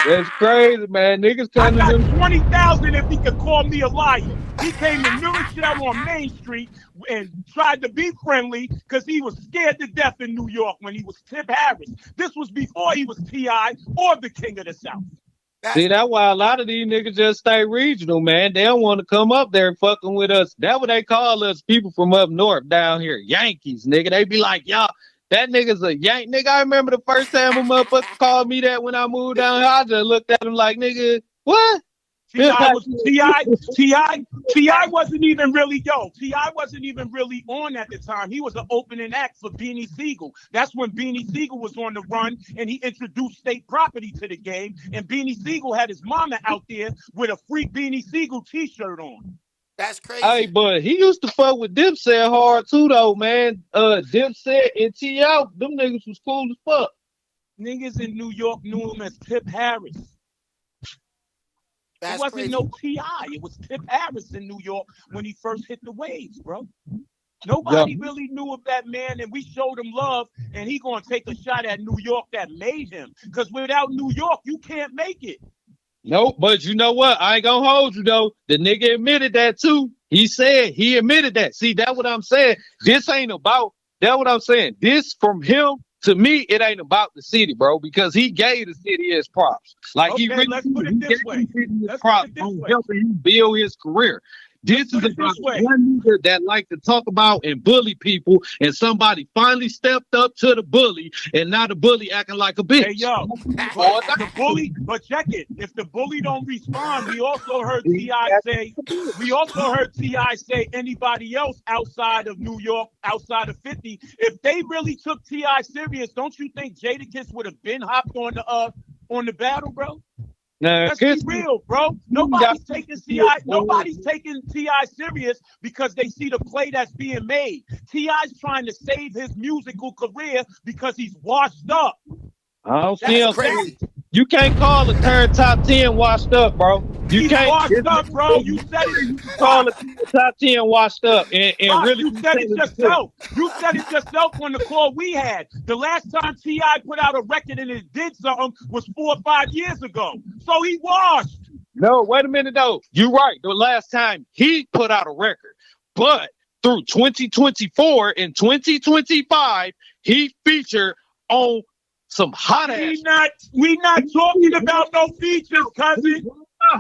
That's crazy, man. Niggas I telling got them 20,000 if he could call me a liar. He came to New Rochelle on Main Street and tried to be friendly because he was scared to death in New York when he was Tip Harris. This was before he was T.I. or the King of the South. See, that's why a lot of these niggas just stay regional, man. They don't want to come up there fucking with us. That's what they call us, people from up north down here, Yankees, nigga. They be like, y'all, that nigga's a Yank. Nigga, I remember the first time a motherfucker called me that when I moved down here. I just looked at him like, nigga, what? T.I. wasn't even really, T.I. wasn't even really on at the time. He was an opening act for Beanie Siegel. That's when Beanie Siegel was on the run and he introduced state property to the game. And Beanie Siegel had his mama out there with a free Beanie Siegel t-shirt on. That's crazy. Hey, but he used to fuck with Dipset hard too, though, man. Dipset and T.I., them niggas was cool as fuck. Niggas in New York knew him as Tip Harris. It wasn't no T.I. It was Tip Harris in New York when he first hit the waves, bro. Nobody really knew of that man, and we showed him love, and he gonna take a shot at New York that made him. Because without New York, you can't make it. Nope, but you know what? I ain't gonna hold you, though. The nigga admitted that, too. He said he admitted that. See, that's what I'm saying. This ain't about, that's what I'm saying. This from him, to me, it ain't about the city, bro, because he gave the city his props. Like, Okay, he really let's put it this way. his props on helping him build his career. This is about one nigga that like to talk about and bully people, and somebody finally stepped up to the bully, and now the bully acting like a bitch. Hey, yo, the bully, but check it. If the bully don't respond, we also heard T.I. say anybody else outside of New York, outside of 50, if they really took T.I. serious, don't you think Jadakiss would have been hopped on the battle, bro? Let's be real, bro. Nobody's taking T.I. serious because they see the play that's being made. T.I.'s trying to save his musical career because he's washed up. I don't see him crazy. You can't call a third top 10 washed up, bro. He's washed up, bro. You said it. You call a top 10 washed up, and really, you said it yourself. You said it yourself on the call we had. The last time T.I. put out a record and it did something was 4 or 5 years ago. So he washed. No, wait a minute though. You're right. The last time he put out a record, but through 2024 and 2025, he featured on some hot ass. We not talking about no features, cousin.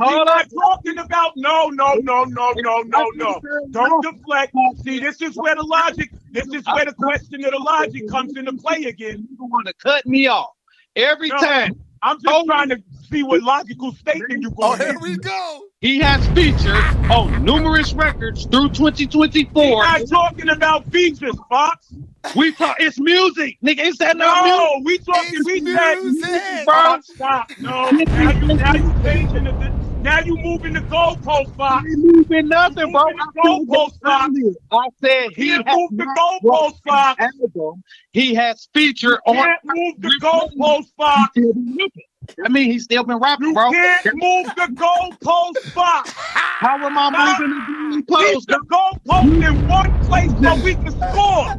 We're not talking about no. Don't deflect. See, this is where the question of the logic comes into play again. You want to cut me off every time. I'm just trying to see what logical statement you're going to here we go. He has featured on numerous records through 2024. We're not talking about features, Fox. We talk. It's music, nigga. Is that not music? No, we talking. We said, bro. Stop. No. Now you changing the. Now you moving the goalpost, Fox. Moving nothing, bro. Goalpost, Fox. I said he moved the goalpost, Fox. He has featured on. Can't move the goalpost, Fox. I mean, he's still been rapping, bro. You can't move the goalpost, Fox. How am I moving the goalpost? Keep the goalpost in one place so we can score.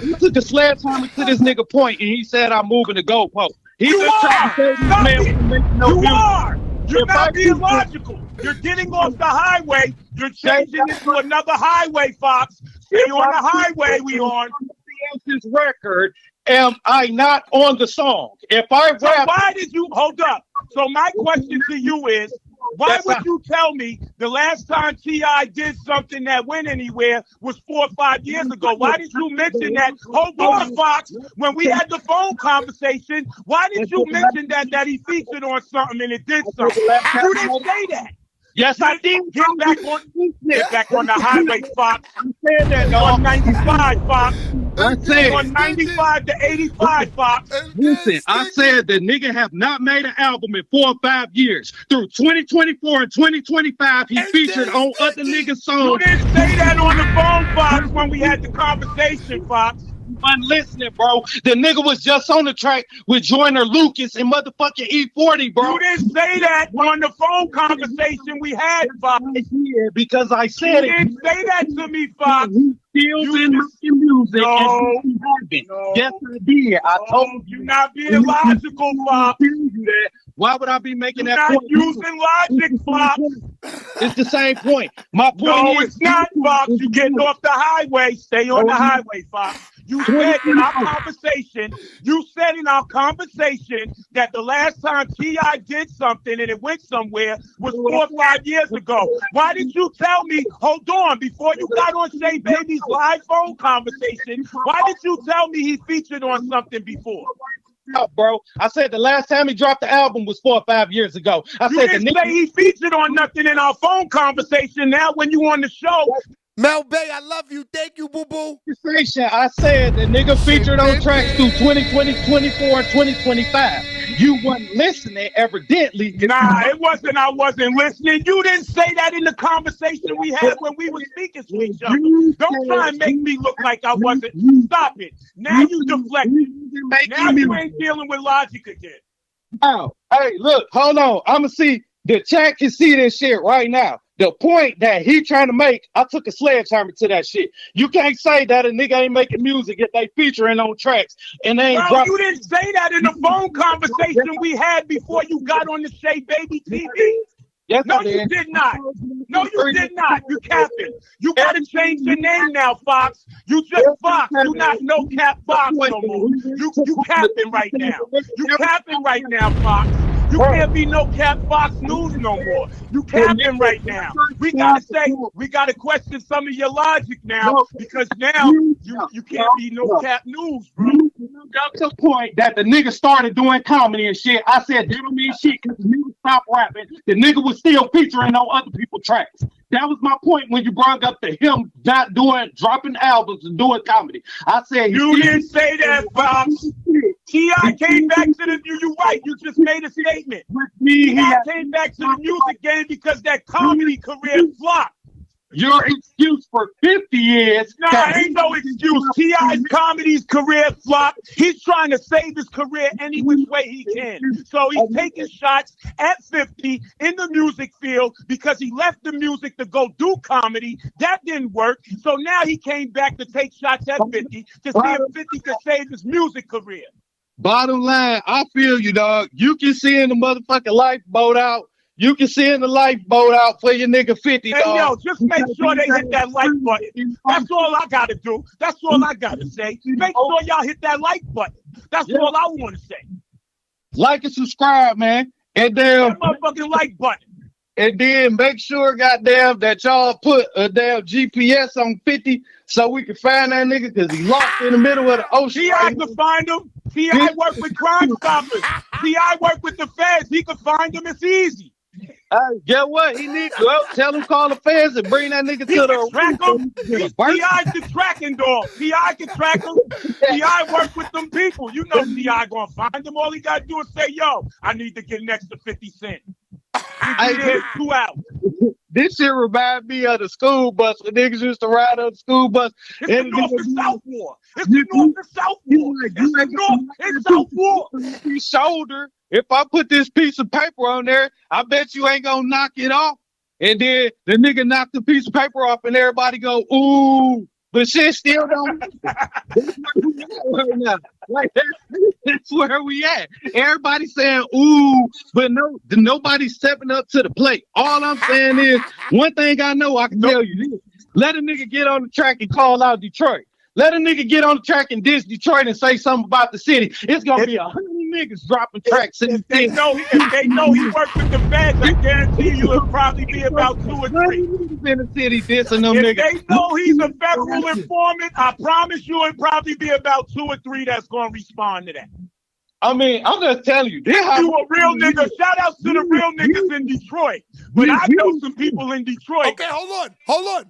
You took a sledgehammer to this nigga point, and he said, "I'm moving the goalpost." You are. You're not being logical. You're getting off the highway. You're changing it to another highway, Fox. Stay on the highway we on. Else's record. Am I not on the song? If I rap, why did you hold up? So my question to you is, Why would you tell me the last time T.I. did something that went anywhere was 4 or 5 years ago? Why did you mention that? Hold on, Fox. When we had the phone conversation, why did you mention that he featured on something and it did something? You didn't say that. Yes, I did. Get back on the highway, Fox. I said that, dog. On 95, Fox. I said on 95 to 85, Fox. Listen, I said the nigga have not made an album in 4 or 5 years. Through 2024 and 2025, he featured on other niggas' songs. You didn't say that on the phone, Fox, when we had the conversation, Fox. You wasn't listening, bro. The nigga was just on the track with Joyner Lucas and motherfucking E40, bro. You didn't say that on the phone conversation we had, Fox. Yeah, because I said you didn't say that to me, Fox. Still been making music. No. Yes, I did. I told you. You're not being logical, Fox. Why would I be making You're that not point? using logic, Fox. It's the same point. My point No, is, it's not, Fox. You're getting off the highway. Stay on the highway, Fox. You said in our conversation, that the last time T.I. did something and it went somewhere was 4 or 5 years ago. Why did you tell me, hold on, before you got on Shay Baby's live phone conversation, why did you tell me he featured on something before? Bro, I said the last time he dropped the album was 4 or 5 years ago. You didn't say he featured on nothing in our phone conversation. Now when you on the show, Mel Bay, I love you. Thank you, boo boo. I said the nigga featured on tracks through 2020, 24, and 2025. You wasn't listening, evidently. Nah, it wasn't. I wasn't listening. You didn't say that in the conversation we had when we were speaking to each other. Don't try and make me look like I wasn't. Stop it. Now you deflecting. Now you ain't dealing with logic again. Now, hey, look, hold on. I'ma see. The chat can see this shit right now. The point that he trying to make, I took a sledgehammer to that shit. You can't say that a nigga ain't making music if they featuring on tracks and they ain't dropping. You didn't say that in the phone conversation we had before you got on the Shay Baby TV. Yes, no, you did not. No, you did not. You capping. You gotta change your name now, Fox. You just Fox. You not no cap Fox no more. You capping right now. You capping right now, Fox. You can't be no cap Fox News no more. You capping right now. We gotta question some of your logic now because now you can't be no cap news, bro. Got to the point that the nigga started doing comedy and shit. I said, that don't mean shit because the nigga stopped rapping. The nigga was still featuring on other people's tracks. That was my point when you brought up to him not dropping albums and doing comedy. I said you didn't say that, Fox. T.I. came back to the you right. You just made a statement. T.I. came back to the music game because that comedy career flopped. Your excuse for 50 years. Nah, ain't no excuse. T.I.'s comedy's career flopped. He's trying to save his career any which way he can. So he's taking shots at 50 in the music field because he left the music to go do comedy. That didn't work. So now he came back to take shots at 50 to see if 50 could save his music career. Bottom line, I feel you, dog. You can send the motherfucking lifeboat out. You can send the lifeboat out for your nigga 50, hey, dog. Yo, just make sure they hit that like button. That's all I gotta do. That's all I gotta say. Make sure y'all hit that like button. That's all I want to say. Like and subscribe, man. And then that motherfucking like button. And then make sure, goddamn, that y'all put a damn GPS on 50 so we can find that nigga because he lost in the middle of the ocean. T.I. can find him. T.I. work with Crime Stoppers. T.I. work with the feds. He can find him. It's easy. Get what? He needs to tell him call the feds and bring that nigga to the track him. T.I.'s the tracking dog. T.I. can track him. T.I. work with them people. You know T.I. gonna find him. All he gotta do is say, yo, I need to get an extra 50 cents. There's 2 hours. This shit remind me of the school bus when niggas used to ride on the school bus. It's the North and South War. It's the North and South War. It's the North and South War. His shoulder. If I put this piece of paper on there, I bet you ain't gonna knock it off. And then the nigga knocked the piece of paper off and everybody go, ooh. But shit still don't. That's where we at. Everybody saying ooh, but nobody's stepping up to the plate. All I'm saying is one thing I know I can tell you this. Let a nigga get on the track and call out Detroit. Let a nigga get on the track and diss Detroit and say something about the city. It's gonna be 100 niggas dropping tracks in If the they city. know he worked with the feds, I guarantee you it'll probably be about 2 or 3. Niggas in the city dissing them If niggas. they know he's a federal informant, I promise you it'll probably be about 2 or 3 that's gonna respond to that. I mean, I'm just telling you, You a real nigga. Shout out to the real niggas in Detroit. But I know some people in Detroit. Okay, hold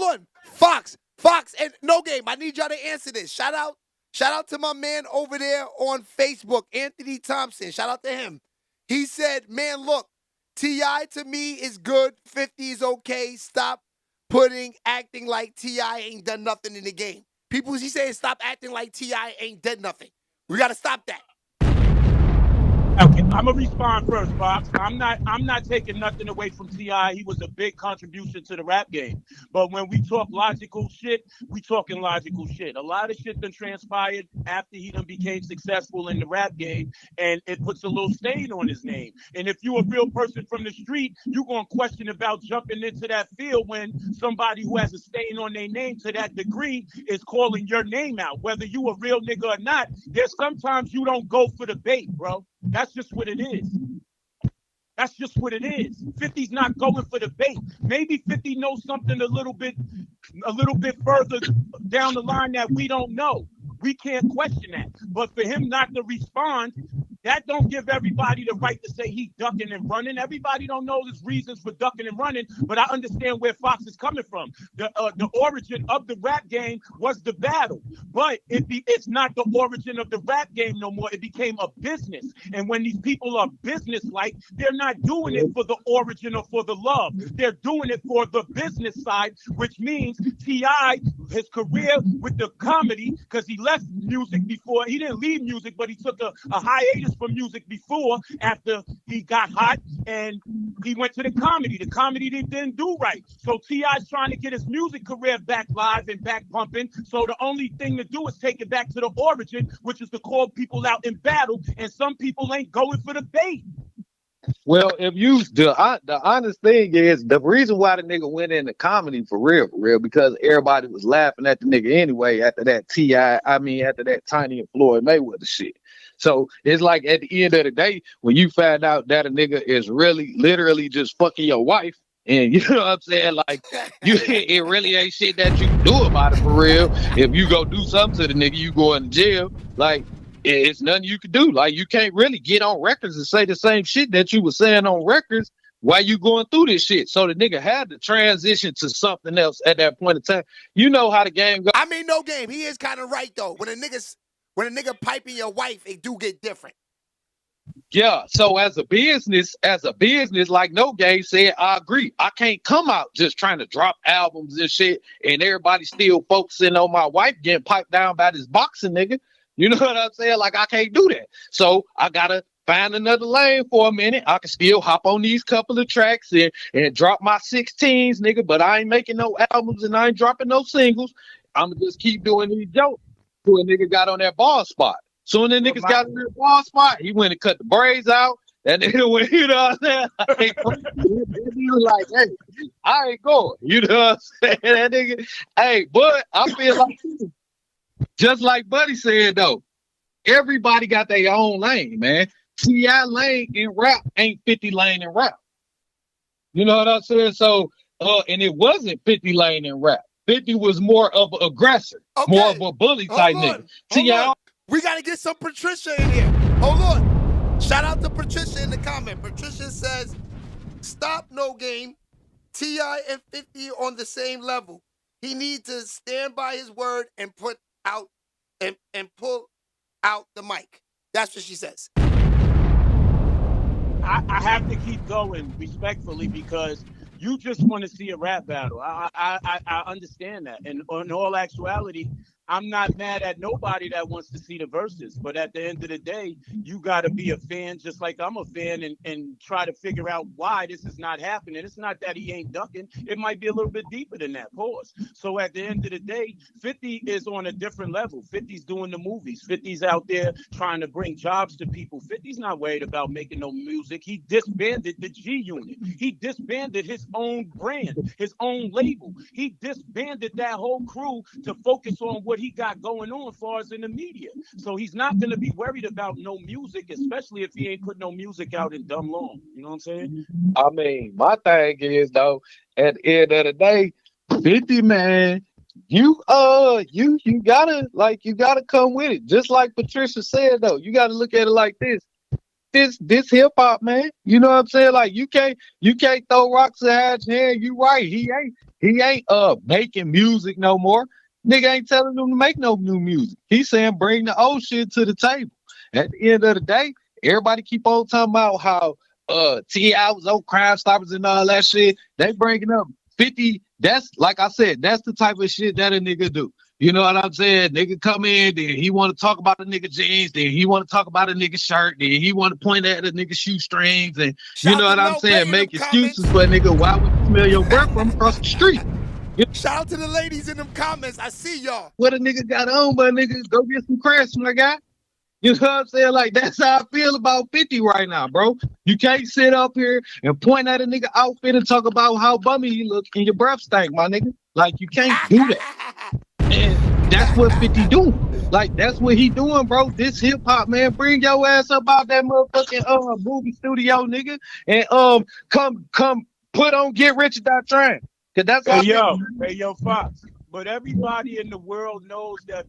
on. Fox, and No Game. I need y'all to answer this. Shout out to my man over there on Facebook, Anthony Thompson. Shout out to him. He said, man, look, T.I. to me is good. 50 is okay. Stop acting like T.I. ain't done nothing in the game. People, he saying stop acting like T.I. ain't done nothing. We got to stop that. Okay, I'm gonna respond first, Fox. I'm not taking nothing away from T.I. He was a big contribution to the rap game. But when we talk logical shit, we talking logical shit. A lot of shit done transpired after he done became successful in the rap game, and it puts a little stain on his name. And if you a real person from the street, you gonna question about jumping into that field when somebody who has a stain on their name to that degree is calling your name out. Whether you a real nigga or not, there's sometimes you don't go for the bait, bro. That's just what it is. That's just what it is. 50's not going for the bait. Maybe 50 knows something a little bit further down the line that we don't know. We can't question that. But for him not to respond, that don't give everybody the right to say he ducking and running. Everybody don't know his reasons for ducking and running, but I understand where Fox is coming from. The origin of the rap game was the battle, but it's not the origin of the rap game no more. It became a business, and when these people are business-like, they're not doing it for the origin or for the love. They're doing it for the business side, which means T.I., his career with the comedy, because he left music before. He didn't leave music, but he took a hiatus from music before after he got hot, and he went to the comedy. The comedy didn't do right. So T.I.'s trying to get his music career back live and back pumping. So the only thing to do is take it back to the origin, which is to call people out in battle, and some people ain't going for the bait. Well, if you the honest thing is the reason why the nigga went into comedy for real, because everybody was laughing at the nigga anyway after that after that Tiny and Floyd Mayweather shit. So it's like at the end of the day, when you find out that a nigga is really literally just fucking your wife, and you know what I'm saying, like it really ain't shit that you can do about it for real. If you go do something to the nigga, you go in jail. Like it's nothing you can do. Like you can't really get on records and say the same shit that you were saying on records while you going through this shit. So the nigga had to transition to something else at that point in time. You know how the game goes. I mean, No Game. He is kind of right though. When a nigga piping your wife, it do get different. Yeah. So as a business, like No Game said, I agree. I can't come out just trying to drop albums and shit, and everybody still focusing on my wife getting piped down by this boxing nigga. You know what I'm saying? Like I can't do that. So I gotta find another lane for a minute. I can still hop on these couple of tracks and drop my 16s, nigga. But I ain't making no albums and I ain't dropping no singles. I'ma just keep doing these jokes. Till a nigga got on that ball spot. Soon as niggas got on that ball spot, he went and cut the braids out. That nigga went, you know what I'm saying? He was like, hey, I ain't going. You know what I'm saying? That nigga, hey, but I feel like just like Buddy said though, everybody got their own lane, man. T.I. lane in rap ain't 50 lane in rap. You know what I'm saying? So, and it wasn't 50 lane in rap. 50 was more of an aggressor, more of a bully type nigga. T.I. We got to get some Patricia in here. Hold on. Shout out to Patricia in the comment. Patricia says, stop No Game. T.I. and 50 on the same level. He needs to stand by his word and put out and pull out the mic. That's what she says. I have to keep going respectfully because you just want to see a rap battle. I understand that. And in all actuality, I'm not mad at nobody that wants to see the verses, but at the end of the day, you got to be a fan just like I'm a fan and try to figure out why this is not happening. It's not that he ain't ducking. It might be a little bit deeper than that, pause. So at the end of the day, 50 is on a different level. 50's doing the movies. 50's out there trying to bring jobs to people. 50's not worried about making no music. He disbanded the G Unit. He disbanded his own brand, his own label. He disbanded that whole crew to focus on what what he got going on as far as in the media. So he's not going to be worried about no music, especially if he ain't put no music out in dumb long. You know what I'm saying? I mean, my thing is though, at the end of the day, 50 man, you gotta come with it. Just like Patricia said though, you gotta look at it like this. This hip hop, man. You know what I'm saying? Like you can't throw rocks at his hand. You right. He ain't making music no more. Nigga ain't telling them to make no new music. He's saying bring the old shit to the table. At the end of the day, everybody keep on talking about how T.I. was on Crime Stoppers and all that shit. They bringing up 50. That's like I said, that's the type of shit that a nigga do. You know what I'm saying? Nigga come in, then he want to talk about a nigga jeans, then he want to talk about a nigga shirt, then he want to point at a nigga shoestrings, and you know what I'm saying? Make excuses for a nigga. Why would you smell your breath from across the street? Shout out to the ladies in them comments. I see y'all. What a nigga got on, but nigga go get some crafts, my guy. You know what I'm saying? Like, that's how I feel about 50 right now, bro. You can't sit up here and point at a nigga outfit and talk about how bummy he look and your breath stank, my nigga. Like, you can't do that. And that's what 50 doing. Like, that's what he doing, bro. This hip hop, man. Bring your ass up out that motherfucking movie studio, nigga. And come put on Get Rich or Die Trying. Cause that's Hey yo, Fox. But everybody in the world knows that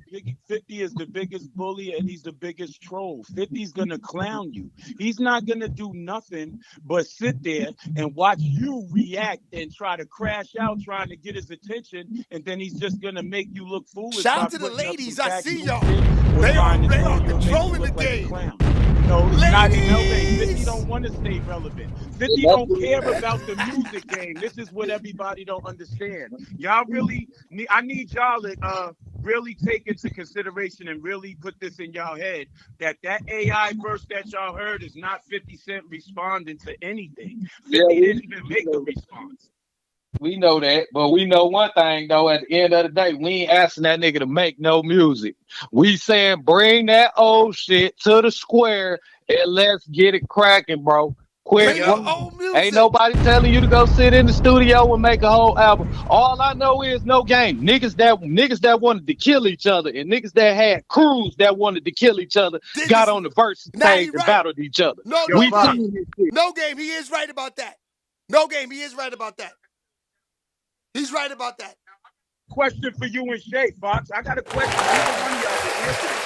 50 is the biggest bully and he's the biggest troll. 50's gonna clown you. He's not gonna do nothing but sit there and watch you react and try to crash out trying to get his attention, and then he's just gonna make you look foolish. Shout out to the ladies. I see y'all. They are controlling the game. No, it's not Melvin. 50 don't want to stay relevant. 50 don't care about the music game. This is what everybody don't understand. Y'all really need, I need y'all to really take into consideration and really put this in y'all head that AI verse that y'all heard is not 50 Cent responding to anything. 50 didn't even make a response. We know that, but we know one thing though. At the end of the day, we ain't asking that nigga to make no music. We saying bring that old shit to the square and let's get it cracking, bro. Quick, ain't nobody telling you to go sit in the studio and make a whole album. All I know is no game. Niggas that wanted to kill each other and niggas that had crews that wanted to kill each other got on the verse stage and battled each other. No game. He is right about that. No game. He is right about that. He's right about that. Question for you and Shay, Fox. I got a question. Either one of y'all can answer this.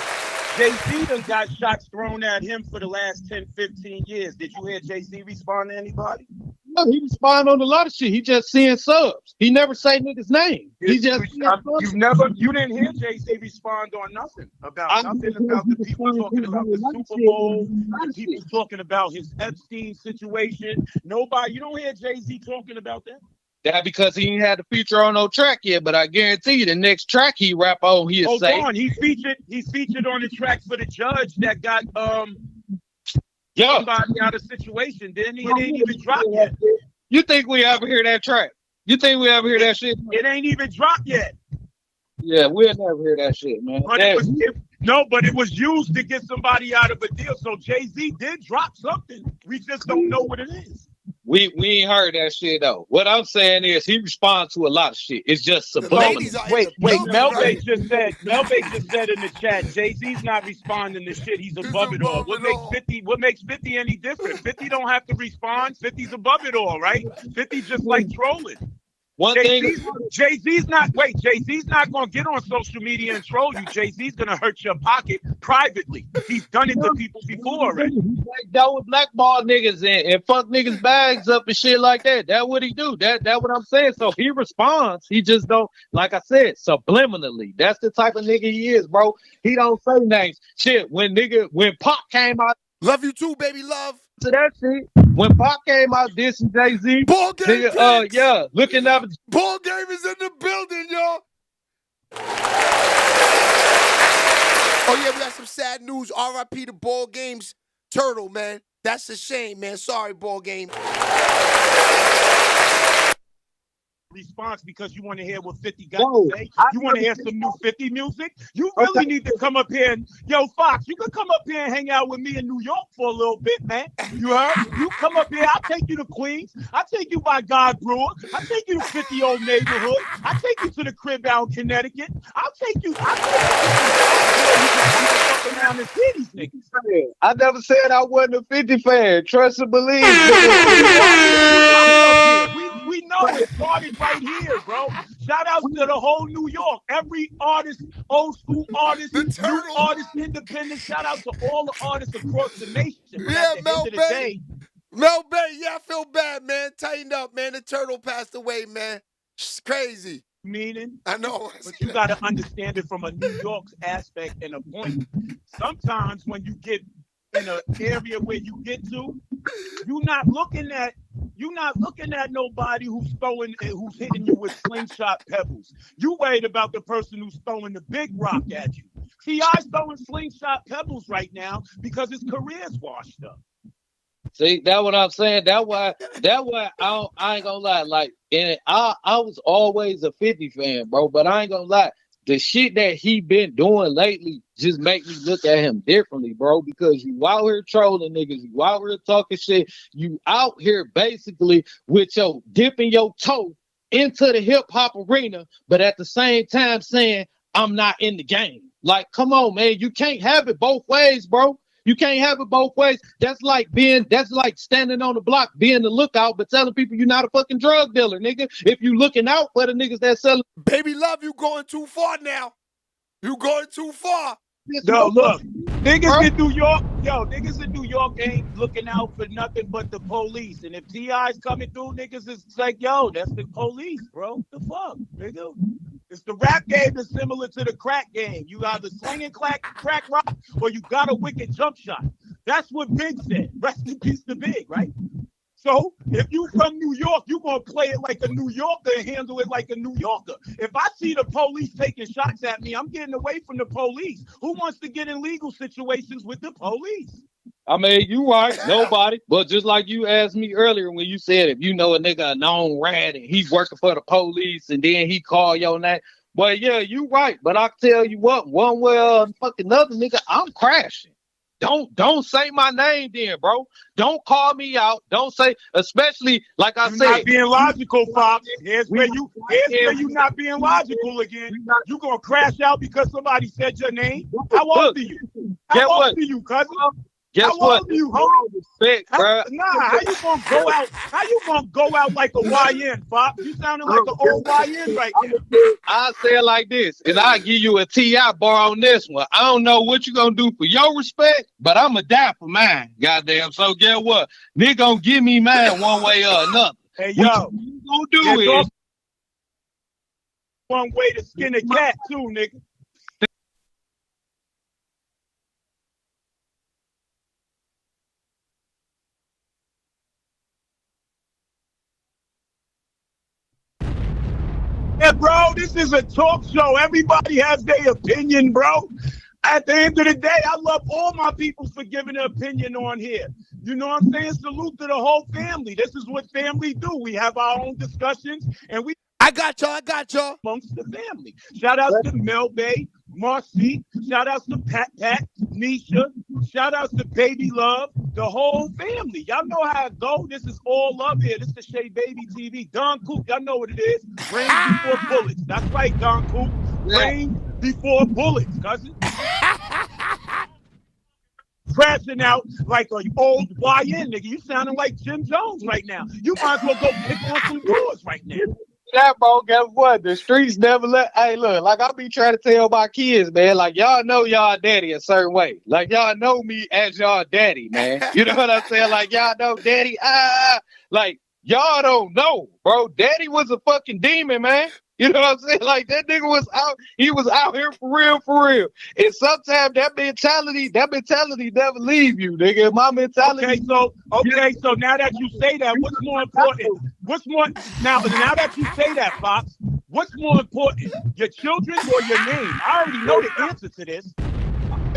Jay-Z done got shots thrown at him for the last 10, 15 years. Did you hear Jay-Z respond to anybody? No, he respond on a lot of shit. He just seeing subs. He never say nigga's name. He just you didn't hear Jay-Z respond on nothing about the people talking about the Super Bowl, the people talking about his Epstein situation. Nobody, you don't hear Jay-Z talking about that. That because he ain't had the feature on no track yet, but I guarantee you the next track he rap on, he'll say. Hold on, he featured on the track for the judge that got somebody out of situation. Then it ain't even dropped yet. You think we ever hear that track? You think we ever hear that shit? It ain't even dropped yet. Yeah, we'll never hear that shit, man. But but it was used to get somebody out of a deal. So Jay-Z did drop something. We just don't know what it is. We ain't heard that shit though. What I'm saying is he responds to a lot of shit. It's just subliminal. Wait, Melvin just said in the chat, Jay-Z's not responding to shit. He's above it all. What makes 50 any different? 50 don't have to respond. 50's above it all, right? 50 just like trolling. Jay-Z's not going to get on social media and troll you. Jay-Z's going to hurt your pocket privately. He's done it to people before already. That would blackball niggas and fuck niggas bags up and shit like that. That's what he do. That what I'm saying. So he responds. He just don't, like I said, subliminally. That's the type of nigga he is, bro. He don't say names. Shit, when Pop came out. Love you too, baby love. To that shit. When Pop came out dissing Jay-Z, ball game, looking up. Ball game is in the building, y'all. Oh yeah, we got some sad news. R.I.P. to Ball Game's turtle, man. That's a shame, man. Sorry, Ball Game. response because you want to hear what 50 got to say? You want to hear some new 50 music? You really need to come up here and, yo, Fox, you can come up here and hang out with me in New York for a little bit, man. You heard? You come up here, I'll take you to Queens. I'll take you by God Brewer. I'll take you to 50 Old Neighborhood. I'll take you to the crib out in Connecticut. I'll take you around and see these niggas. I never said I wasn't a 50 fan. Trust and believe. We know it started right here, bro. Shout out to the whole New York. Every artist, old school artist, new artist, independent. Shout out to all the artists across the nation. But Yeah, at the Mel end of the Bay. day, Mel Bay, yeah, I feel bad, man. Tighten up, man. The turtle passed away, man. It's crazy. Meaning, I know, but you got to understand it from a New York's aspect and a point. Sometimes when you get in an area where you get to, you're not looking at nobody who's hitting you with slingshot pebbles. You worried about the person who's throwing the big rock at you. T.I.'s throwing slingshot pebbles right now because his career's washed up. See, that's what I'm saying. That why I ain't gonna lie. Like, and I was always a 50 fan, bro. But I ain't gonna lie. The shit that he been doing lately just make me look at him differently, bro. Because you out here trolling niggas, you out here talking shit, you out here basically with your dipping your toe into the hip hop arena, but at the same time saying I'm not in the game. Like, come on, man, you can't have it both ways, bro. You can't have it both ways. That's like standing on the block, being the lookout, but telling people you're not a fucking drug dealer, nigga. If you looking out for the niggas that selling. Baby Love, you going too far now. You going too far. No, look, niggas in New York, niggas in New York ain't looking out for nothing but the police. And if T.I.'s coming through, niggas is like, yo, that's the police, bro. The fuck, nigga? It's the rap game that's similar to the crack game. You either slinging crack rock or you got a wicked jump shot. That's what Big said. Rest in peace to Big, right? So if you from New York, you gonna play it like a New Yorker and handle it like a New Yorker. If I see the police taking shots at me, I'm getting away from the police. Who wants to get in legal situations with the police? I mean, you right, nobody. But just like you asked me earlier when you said if you know a nigga a known rat and he's working for the police and then he call your name. But yeah, you right. But I tell you what, one way or fucking another, nigga, I'm crashing. Don't say my name then, bro. Don't call me out. Don't say, especially like I said. Not being logical, Fox. Here's where you not being logical again. You gonna crash out because somebody said your name? How old are you? How old are you, cousin? Guess what? You, respect, bro. How you gonna go out? How you gonna go out like a YN, Fox? You sounding like an old YN right now. I say it like this, and I'll give you a T.I. bar on this one. I don't know what you gonna do for your respect, but I'ma die for mine. Goddamn. So get what? Nigga gonna give me mine one way or another. Hey yo, what you gonna do is one way to skin a cat too, nigga. Yeah, bro, this is a talk show. Everybody has their opinion, bro. At the end of the day, I love all my people for giving their opinion on here. You know what I'm saying? Salute to the whole family. This is what family do. We have our own discussions, and I got y'all. Amongst the family. Shout out to Mel Bay, Marcy. Shout out to Pat, Nisha. Shout out to Baby Love. The whole family. Y'all know how it go. This is all love here. This is Shea Baby TV. Don Coop, y'all know what it is. Rain before bullets. That's right, Don Coop. Rain before bullets, cousin. Crashing out like an old YN nigga. You sounding like Jim Jones right now. You might as well go pick on some doors right now. That, bro, guess what? The streets never let. Hey, look, like I be trying to tell my kids, man, like y'all know y'all daddy a certain way. Like y'all know me as y'all daddy, man. You know what I'm saying? Like y'all know daddy. Like y'all don't know, bro. Daddy was a fucking demon, man. You know what I'm saying? Like that nigga was out. He was out here for real. And sometimes that mentality never leave you, nigga. My mentality. Okay, so now that you say that, what's more important? Now that you say that, Fox, what's more important? Your children or your name? I already know the answer to this.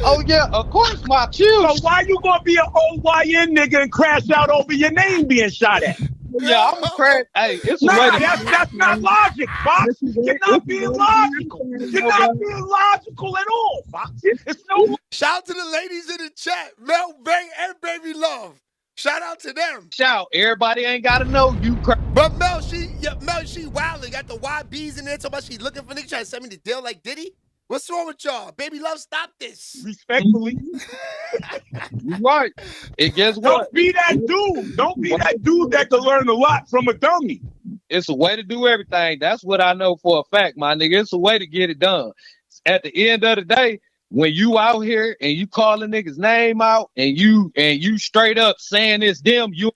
Oh yeah, of course my children. So why you gonna be an old YN nigga and crash out over your name being shot at? Yeah, I'm a crack. Hey, it's a way Nah, to. that's not logic, Fox. You're not being logical. You're not being logical at all, Fox. It's no. Shout out to the ladies in the chat, Mel Bay and Baby Love. Shout out to them. Shout, everybody ain't gotta know you crack. But Mel, she wilding. Got the YBs in there talking about she looking for niggas trying to send me the deal like Diddy. What's wrong with y'all? Baby Love, stop this. Respectfully. You're right. And guess what? Don't be that dude. Don't be that dude that can learn a lot from a dummy. It's a way to do everything. That's what I know for a fact, my nigga. It's a way to get it done. At the end of the day, when you out here and you call a nigga's name out and you straight up saying it's them, you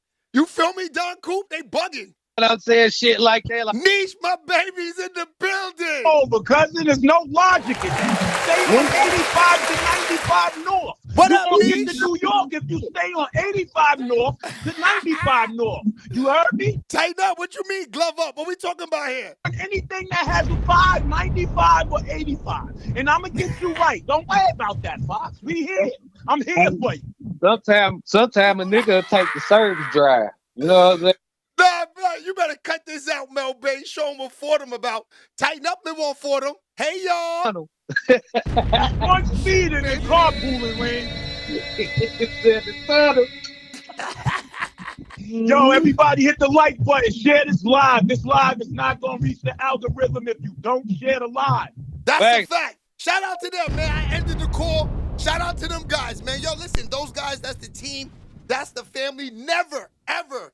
feel me, Don Coop? They bugging. I'm saying shit like that. Like, Niche, my baby's in the building. Oh, because there's no logic in that. Stay on 85 to 95 north. What you up, won't Niche? get to New York if you stay on 85 north to 95 north. You heard me? Tighten up. What you mean, glove up? What we talking about here? Anything that has a 5, 95 or 85. And I'm going to get you right. Don't worry about that, Fox. We here. I'm here for you. Sometime a nigga take the service drive. You know what I'm saying? Nah, bro, you better cut this out, Mel Bay. Show them what Fordham about. Tighten up, live on Fordham. Hey, y'all. One speed in this carpooling lane. Yo, everybody hit the like button. Share this live. This live is not going to reach the algorithm if you don't share the live. That's a fact. Shout out to them, man. I ended the call. Shout out to them guys, man. Yo, listen, those guys, that's the team. That's the family. Never, ever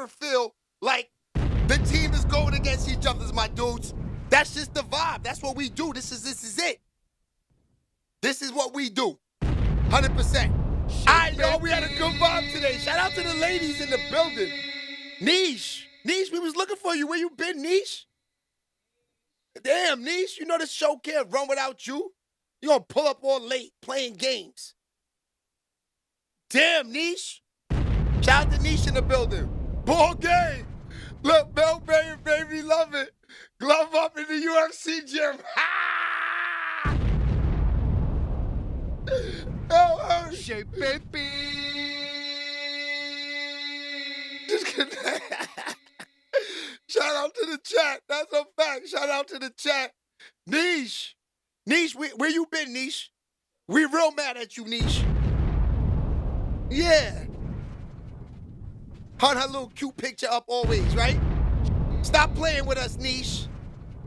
feel like the team is going against each other, my dudes. That's just the vibe. That's what we do. This is it. This is what we do. 100%. I know we had a good vibe today. Shout out to the ladies in the building. Niche, we was looking for you. Where you been, Niche? Damn, Niche, you know this show can't run without you. You gonna pull up all late playing games. Damn, Niche. Shout out to Niche in the building. Ball game. Look, Mel Bay and Baby Love it. Glove up in the UFC gym. Oh, shit, baby. Just kidding. Shout out to the chat. That's a fact. Shout out to the chat. Niche, where you been, Niche? We real mad at you, Niche. Yeah. Hunt her little cute picture up always, right? Stop playing with us, Niche.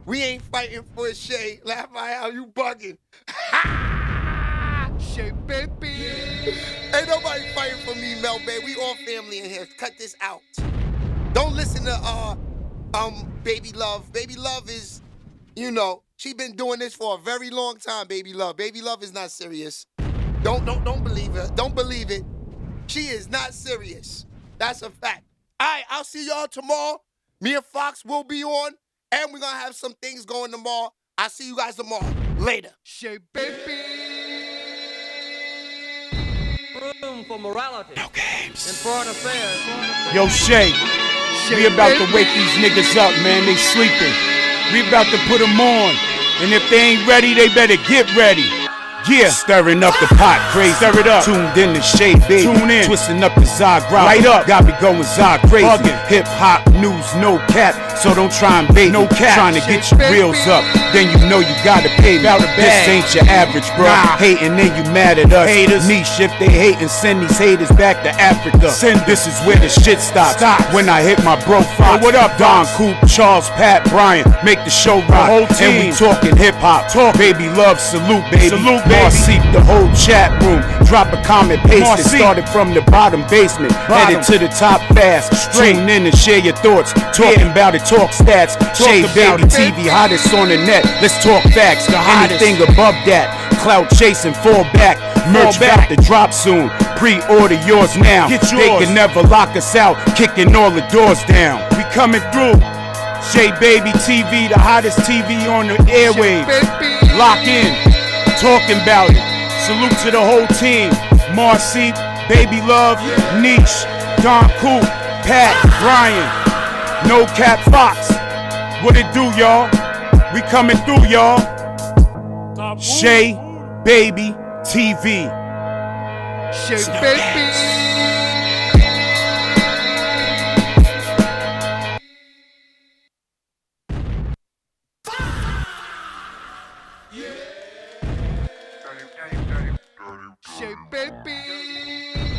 We ain't fighting for a Shay. Laugh my how you bugging. Shay, baby. Ain't nobody fighting for me, Mel Bay. We all family in here. Cut this out. Don't listen to Baby Love. Baby Love is, you know, she been doing this for a very long time, Baby Love. Baby Love is not serious. Don't believe her. Don't believe it. She is not serious. That's a fact. All right, I'll see y'all tomorrow. Me and Fox will be on, and we're going to have some things going tomorrow. I'll see you guys tomorrow. Later. Shay, baby. Room for morality. No games. In foreign affairs. Yo, Shay, we about to wake these niggas up, man. They sleeping. We about to put them on. And if they ain't ready, they better get ready. Yeah, stirring up the pot, crazy. Stir it up. Tuned in to Shea, baby. Tune in. Twisting up the Zog Rock. Light up. Got me going Zog crazy. Hip hop news, no cap. So don't try and bait. No cap. Trying to get your reels up. Then you know you gotta pay me. This ain't your average, bro. Nah. Hating, then you mad at us. Haters. Niche, if they hating, send these haters back to Africa. This is where the shit stops. When I hit my bro Fox. What up, Don Coop, Charles, Pat, Brian. Make the show rock. The whole team. And we talking hip hop. Talk, baby, love, salute, baby. Salute, Marcy, the whole chat room. Drop a comment, paste it. Started from the bottom basement. Headed to the top fast. Tune in and share your thoughts. Talking about it, talk stats. Shea Baby TV, hottest on the net. Let's talk facts. Anything above that. Clout chasing, fall back. Merch about to drop soon. Pre-order yours now. They can never lock us out. Kicking all the doors down. We coming through. Shea Baby TV, the hottest TV on the airwaves. Lock in. Talking about it. Salute to the whole team. Marcy, Baby Love, Niche, Don Coop, Pat, Brian, No Cap Fox. What it do, y'all? We coming through, y'all. Shea Baby TV. Shea Baby. Shea baby.